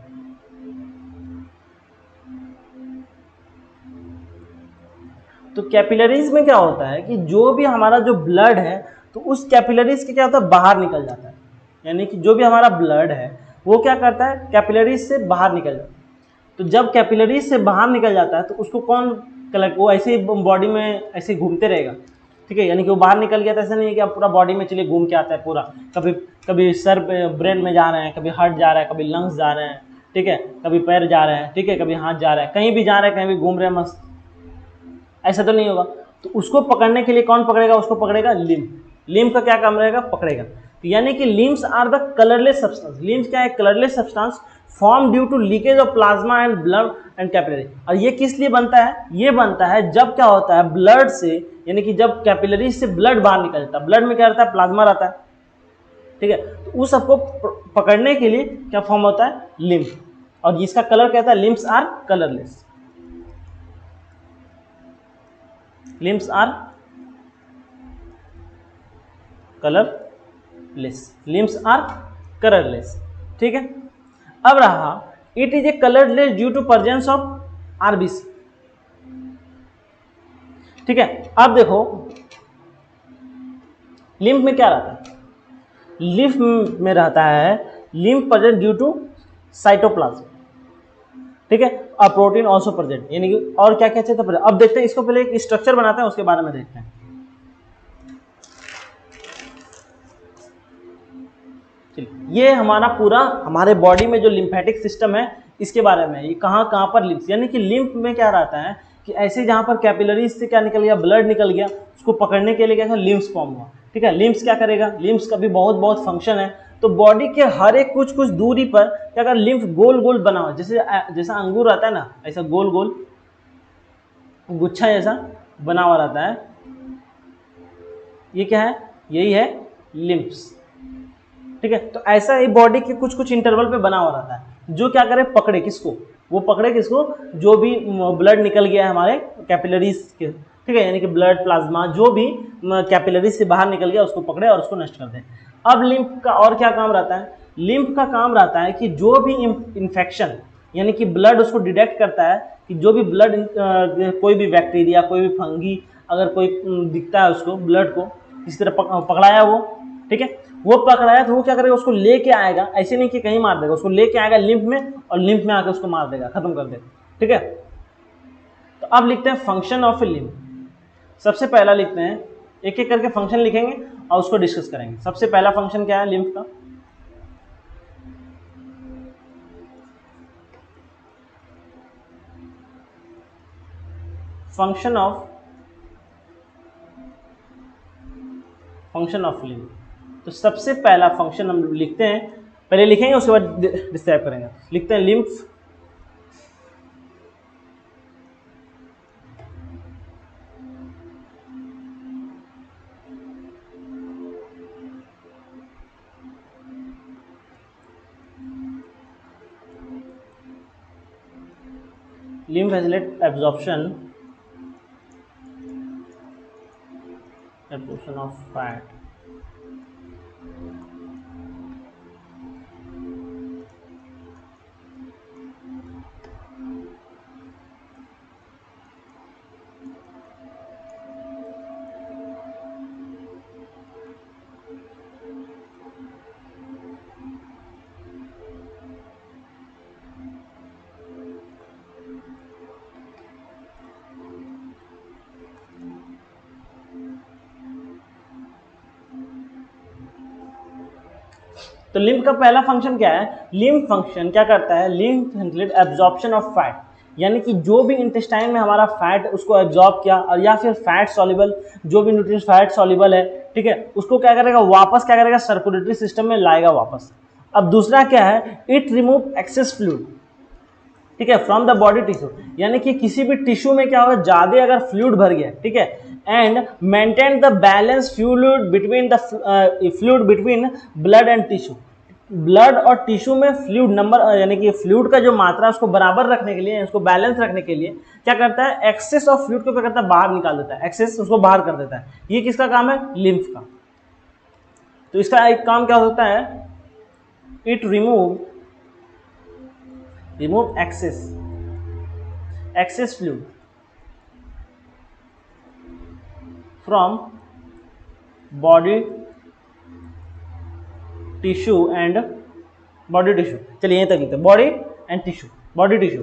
तो कैपिलरीज में क्या होता है कि जो भी हमारा जो ब्लड है तो उस कैपिलरीज के क्या होता है, बाहर निकल जाता है। यानी कि जो भी हमारा ब्लड है वो क्या करता है, कैपिलरीज से बाहर निकल जाता है। तो जब कैपिलरीज से बाहर निकल जाता है तो उसको कौन कलेक्ट, वो ऐसे ही बॉडी में ऐसे घूमते रहेगा। ठीक है, यानी कि वो बाहर निकल गया तो ऐसा नहीं है कि आप पूरा बॉडी में चलिए घूम के आता है पूरा, कभी कभी सर ब्रेन में जा रहे हैं, कभी हार्ट जा रहा है, कभी लंग्स जा रहे हैं, ठीक है, कभी पैर जा रहे हैं, ठीक है, कभी हाथ जा रहा है, कहीं भी जा रहे हैं, कहीं भी घूम रहे हैं मस्त, ऐसा तो नहीं होगा। तो उसको पकड़ने के लिए कौन पकड़ेगा, उसको पकड़ेगा लिम्फ। लिम्फ का क्या काम रहेगा, पकड़ेगा। तो यानी कि lymphs are the colourless substance. Lymph क्या है, colourless substance form due to leakage of plasma and blood and capillary. और ये किस लिए बनता है, ये बनता है जब क्या होता है, ब्लड से, यानी कि जब कैपिलरी से ब्लड बाहर निकल जाता है, ब्लड में क्या रहता है, प्लाज्मा रहता है, ठीक है, तो उस सबको पकड़ने के लिए क्या फॉर्म होता है, लिम्फ। और जिसका कलर कहता है, lymphs are colourless. Lymphs are colourless, lymphs are colourless. ठीक है, अब रहा, it is a colourless due to presence of RBC. ठीक है, अब देखो लिम्फ में क्या रहता है, लिम्फ में रहता है lymph present due to cytoplasm. ठीक है, और प्रोटीन ऑल्सो प्रेजेंट, यानी कि और क्या क्या चाहिए। अब देखते हैं इसको, पहले एक स्ट्रक्चर बनाते हैं उसके बारे में देखते हैं। ये हमारा पूरा हमारे बॉडी में जो लिम्फेटिक सिस्टम है इसके बारे में, ये कहाँ कहाँ पर लिम्फ, यानी कि लिम्फ में क्या रहता है कि ऐसे जहाँ पर कैपिलरीज से क्या निकल गया, ब्लड निकल गया, उसको पकड़ने के लिए क्या लिम्फ्स फॉर्म हुआ। ठीक है, लिम्फ्स क्या करेगा, लिम्फ्स का भी बहुत बहुत फंक्शन है। तो बॉडी के हर एक कुछ कुछ दूरी पर क्या कर, लिम्फ गोल गोल बना हुआ, जैसे जैसा अंगूर रहता है ना, ऐसा गोल गोल गुच्छा जैसा बना हुआ रहता है। ये क्या है, यही है लिम्फ्स। ठीक है, तो ऐसा ही बॉडी के कुछ कुछ इंटरवल पे बना हुआ रहता है, जो क्या करे, पकड़े किसको, वो पकड़े किसको, जो भी ब्लड निकल गया है हमारे कैपिलरीज के। ठीक है, यानी कि ब्लड प्लाज्मा जो भी कैपिलरीज से बाहर निकल गया उसको पकड़े और उसको नष्ट कर दे। अब लिम्फ का और क्या काम रहता है, लिम्फ का काम रहता है कि जो भी इन्फेक्शन, यानी कि ब्लड उसको डिटेक्ट करता है कि जो भी ब्लड कोई भी बैक्टीरिया, कोई भी फंगी अगर कोई दिखता है उसको, ब्लड को किसी तरह पकड़ाया वो, ठीक है, वो पकड़ाया तो वो क्या करेगा, उसको लेके आएगा, ऐसे नहीं कि कहीं मार देगा, उसको लेके आएगा लिम्फ में और लिम्फ में आकर उसको मार देगा, खत्म कर देगा। ठीक है, तो अब लिखते हैं फंक्शन ऑफ ए लिम्फ। सबसे पहला लिखते हैं, एक एक करके फंक्शन लिखेंगे और उसको डिस्कस करेंगे। सबसे पहला फंक्शन क्या है लिम्फ का, फंक्शन ऑफ लिम्फ। तो सबसे पहला फंक्शन हम लिखते हैं, पहले लिखेंगे उसके बाद डिस्क्राइब करेंगे। लिखते हैं lymph lymph facilitate absorption of fat, तो लिम्फ का पहला फंक्शन क्या है? लिम्फ फंक्शन क्या करता है? लिम्फ एब्जॉर्प्शन ऑफ फैट, यानी कि जो भी इंटेस्टाइन में हमारा फैट उसको एब्जॉर्ब किया, और या फिर फैट सॉल्युबल जो भी न्यूट्रिएंट्स फैट सॉल्युबल है, ठीक है, उसको क्या करेगा? वापस क्या करेगा? सर्कुलेटरी सिस्टम में लाएगा वापस। अब दूसरा क्या है? इट रिमूव एक्सेस फ्लूइड, ठीक है, फ्रॉम द बॉडी टिश्यू, यानी कि किसी भी टिश्यू में क्या होगा? ज्यादा अगर फ्लूइड भर गया, ठीक है, and maintain the balance fluid between blood and tissue. Blood और टिश्यू में फ्लूइड नंबर, यानी कि फ्लूइड का जो मात्रा उसको बराबर रखने के लिए, उसको बैलेंस रखने के लिए क्या करता है? एक्सेस ऑफ फ्लूइड को क्या करता है? बाहर निकाल देता है, एक्सेस उसको बाहर कर देता है। ये किसका काम है? लिम्फ का। तो इसका एक काम क्या होता है? It remove excess fluid from body tissue and body tissue। चलिए यहीं तक लिखते हैं, body and tissue, body tissue,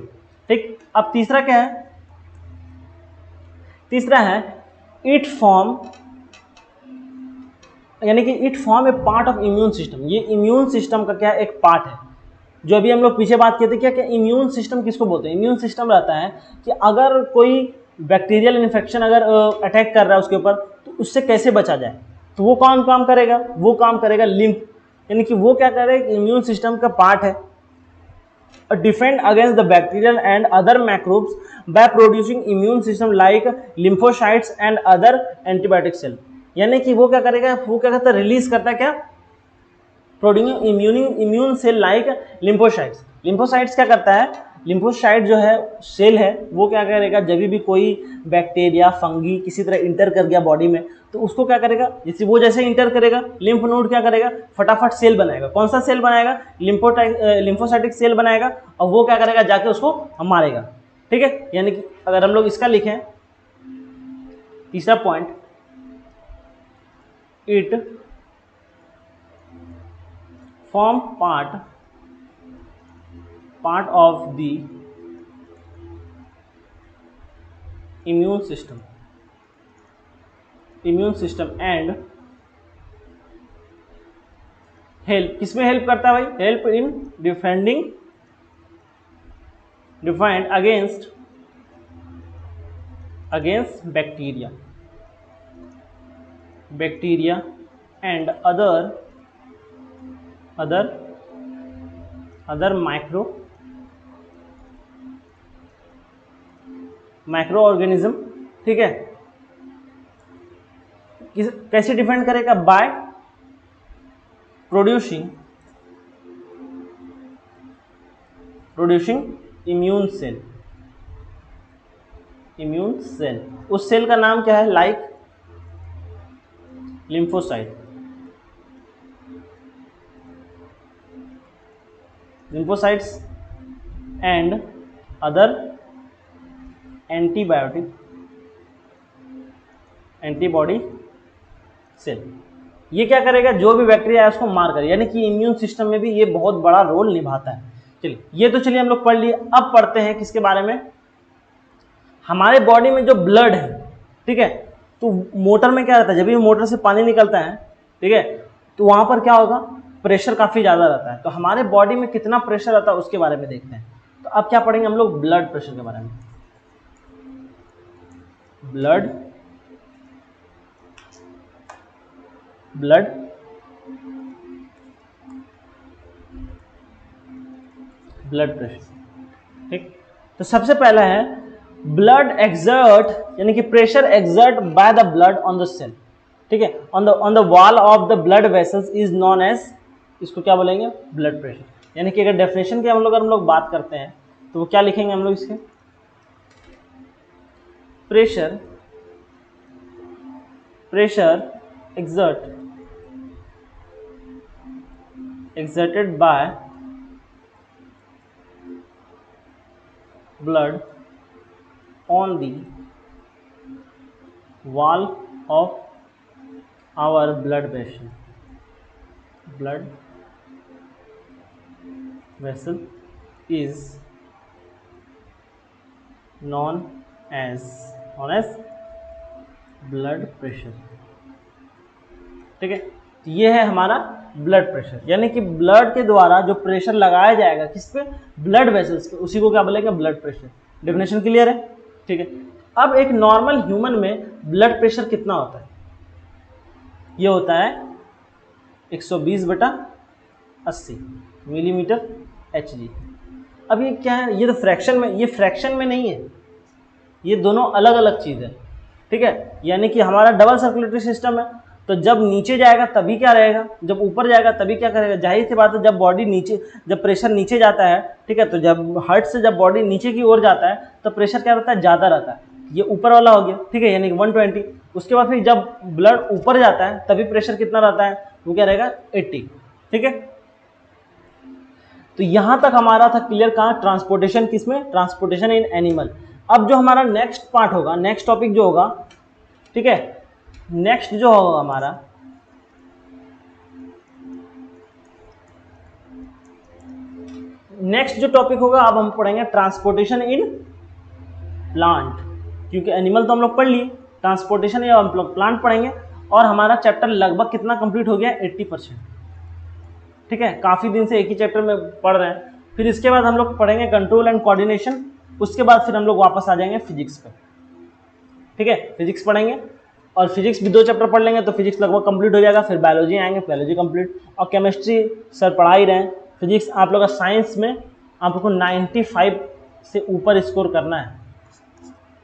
ठीक। अब तीसरा क्या है? तीसरा है इट फॉर्म, यानी कि it form A part of immune system. ये इम्यून सिस्टम का क्या? एक पार्ट है। जो अभी हम लोग पीछे बात किए थे, क्या क्या इम्यून सिस्टम किसको बोलते हैं? इम्यून सिस्टम रहता है कि अगर कोई बैक्टीरियल इन्फेक्शन अगर अटैक कर रहा है उसके ऊपर, तो उससे कैसे बचा जाए। तो वो कौन काम करेगा? वो काम करेगा लिम्फ, यानी कि वो क्या करेगा? इम्यून सिस्टम का पार्ट है। Defend against the bacterial and other microbes by producing immune system like lymphocytes and other antibiotic cell, यानी कि वो क्या करेगा? वो क्या करता है? रिलीज करता है क्या? Producing immune cell like lymphocytes. Lymphocytes क्या करता है? लिम्फोसाइट जो है सेल है, वो क्या करेगा? जब भी कोई बैक्टीरिया फंगी किसी तरह इंटर कर गया बॉडी में, तो उसको क्या करेगा? जैसे इंटर करेगा, लिम्फ नोड क्या करेगा? फटाफट सेल बनाएगा। कौन सा सेल बनाएगा? लिम्फोसाइटिक सेल बनाएगा, और वो क्या करेगा? जाके उसको मारेगा, ठीक है। यानी कि अगर हम लोग इसका लिखें, तीसरा point, it form part of the immune system and help, किसमें हेल्प करता है भाई? Help in defend against bacteria and other micro organism, ठीक है। कैसे डिफेंड करेगा? By producing immune cell. उस सेल का नाम क्या है? Like lymphocytes and other antibody cell. ये क्या करेगा? जो भी बैक्टीरिया है उसको मार कर, यानी कि इम्यून सिस्टम में भी ये बहुत बड़ा रोल निभाता है। चलिए ये तो चलिए हम लोग पढ़ लिए। अब पढ़ते हैं किसके बारे में? हमारे बॉडी में जो ब्लड है, ठीक है, तो मोटर में क्या रहता है? जब भी मोटर से पानी निकलता है, ठीक है, तो वहां पर क्या होगा? प्रेशर काफी ज्यादा रहता है। तो हमारे बॉडी में कितना प्रेशर रहता है उसके बारे में देखते हैं। तो अब क्या पढ़ेंगे हम लोग? ब्लड प्रेशर के बारे में। ब्लड प्रेशर, ठीक। तो सबसे पहला है ब्लड एक्सर्ट, यानी कि pressure exert by the blood on the cell, ठीक है, on the wall of the blood vessels is known as, इसको क्या बोलेंगे? Blood pressure. यानी कि अगर डेफिनेशन की हम लोग बात करते हैं, तो वो क्या लिखेंगे हम लोग इसके? Pressure exerted by blood on the wall of our blood vessel is known as blood pressure, ठीक है। तो ये है हमारा ब्लड प्रेशर, यानी कि ब्लड के द्वारा जो प्रेशर लगाया जाएगा किस पे, ब्लड वेसल्स पे, उसी को क्या बोलेंगे, ब्लड प्रेशर। डेफिनेशन क्लियर है, ठीक है। अब एक नॉर्मल ह्यूमन में ब्लड प्रेशर कितना होता है, ये होता है 120/80 मिलीमीटर Hg। अब ये क्या है, ये तो फ्रैक्शन में, ये फ्रैक्शन में नहीं है, ये दोनों अलग अलग चीज़ है, ठीक है। यानी कि हमारा डबल सर्कुलेटरी सिस्टम है, तो जब नीचे जाएगा तभी क्या रहेगा, जब ऊपर जाएगा तभी क्या करेगा, जाहिर सी बात है जब बॉडी नीचे, जब प्रेशर नीचे जाता है, ठीक है, तो जब हार्ट से जब बॉडी नीचे की ओर जाता है तो प्रेशर क्या रहता है, ज़्यादा रहता है, ये ऊपर वाला हो गया, ठीक है, यानी कि 120। उसके बाद फिर जब ब्लड ऊपर जाता है तभी प्रेशर कितना रहता है, वो क्या रहेगा, 80, ठीक है। तो यहाँ तक हमारा था क्लियर, कहाँ, ट्रांसपोर्टेशन किसमें, ट्रांसपोर्टेशन इन एनिमल। अब जो हमारा नेक्स्ट पार्ट होगा, नेक्स्ट टॉपिक जो होगा, ठीक है, नेक्स्ट जो होगा हमारा, नेक्स्ट जो टॉपिक होगा, अब हम पढ़ेंगे ट्रांसपोर्टेशन इन प्लांट, क्योंकि एनिमल तो हम लोग पढ़ लिए, ट्रांसपोर्टेशन या हम लोग प्लांट पढ़ेंगे। और हमारा चैप्टर लगभग कितना कंप्लीट हो गया, 80%, ठीक है। काफ़ी दिन से एक ही चैप्टर में पढ़ रहे हैं। फिर इसके बाद हम लोग पढ़ेंगे कंट्रोल एंड कोऑर्डिनेशन, उसके बाद फिर हम लोग वापस आ जाएंगे फिजिक्स पे, ठीक है, फिजिक्स पढ़ेंगे। और फिजिक्स भी 2 चैप्टर पढ़ लेंगे तो फिजिक्स लगभग कंप्लीट हो जाएगा। फिर बायोलॉजी आएंगे, बायोलॉजी कंप्लीट, और केमिस्ट्री सर पढ़ा ही रहे हैं। फिजिक्स आप लोग का, साइंस में आप लोग को 95 से ऊपर स्कोर करना है,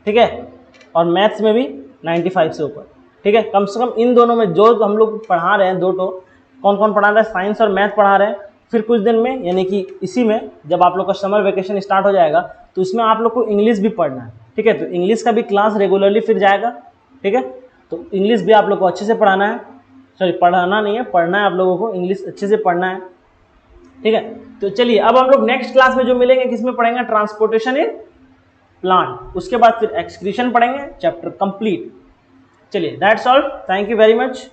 ठीक है, और मैथ्स में भी 95 से ऊपर, ठीक है। कम से कम इन दोनों में जो हम लोग पढ़ा रहे हैं, 2 तो कौन कौन पढ़ा रहा है, साइंस और मैथ पढ़ा रहे हैं। फिर कुछ दिन में, यानी कि इसी में जब आप लोग का समर वेकेशन स्टार्ट हो जाएगा तो इसमें आप लोग को इंग्लिश भी पढ़ना है, ठीक है। तो इंग्लिश का भी क्लास रेगुलरली फिर जाएगा, ठीक है। तो इंग्लिश भी आप लोग को अच्छे से पढ़ाना है, सॉरी पढ़ाना नहीं है, पढ़ना है आप लोगों को, इंग्लिश अच्छे से पढ़ना है, ठीक है। तो चलिए अब हम लोग नेक्स्ट क्लास में जो मिलेंगे किसमें पढ़ेंगे, ट्रांसपोर्टेशन इन प्लांट, उसके बाद फिर एक्सक्रीशन पढ़ेंगे, चैप्टर कंप्लीट। चलिए that's all, thank you very much.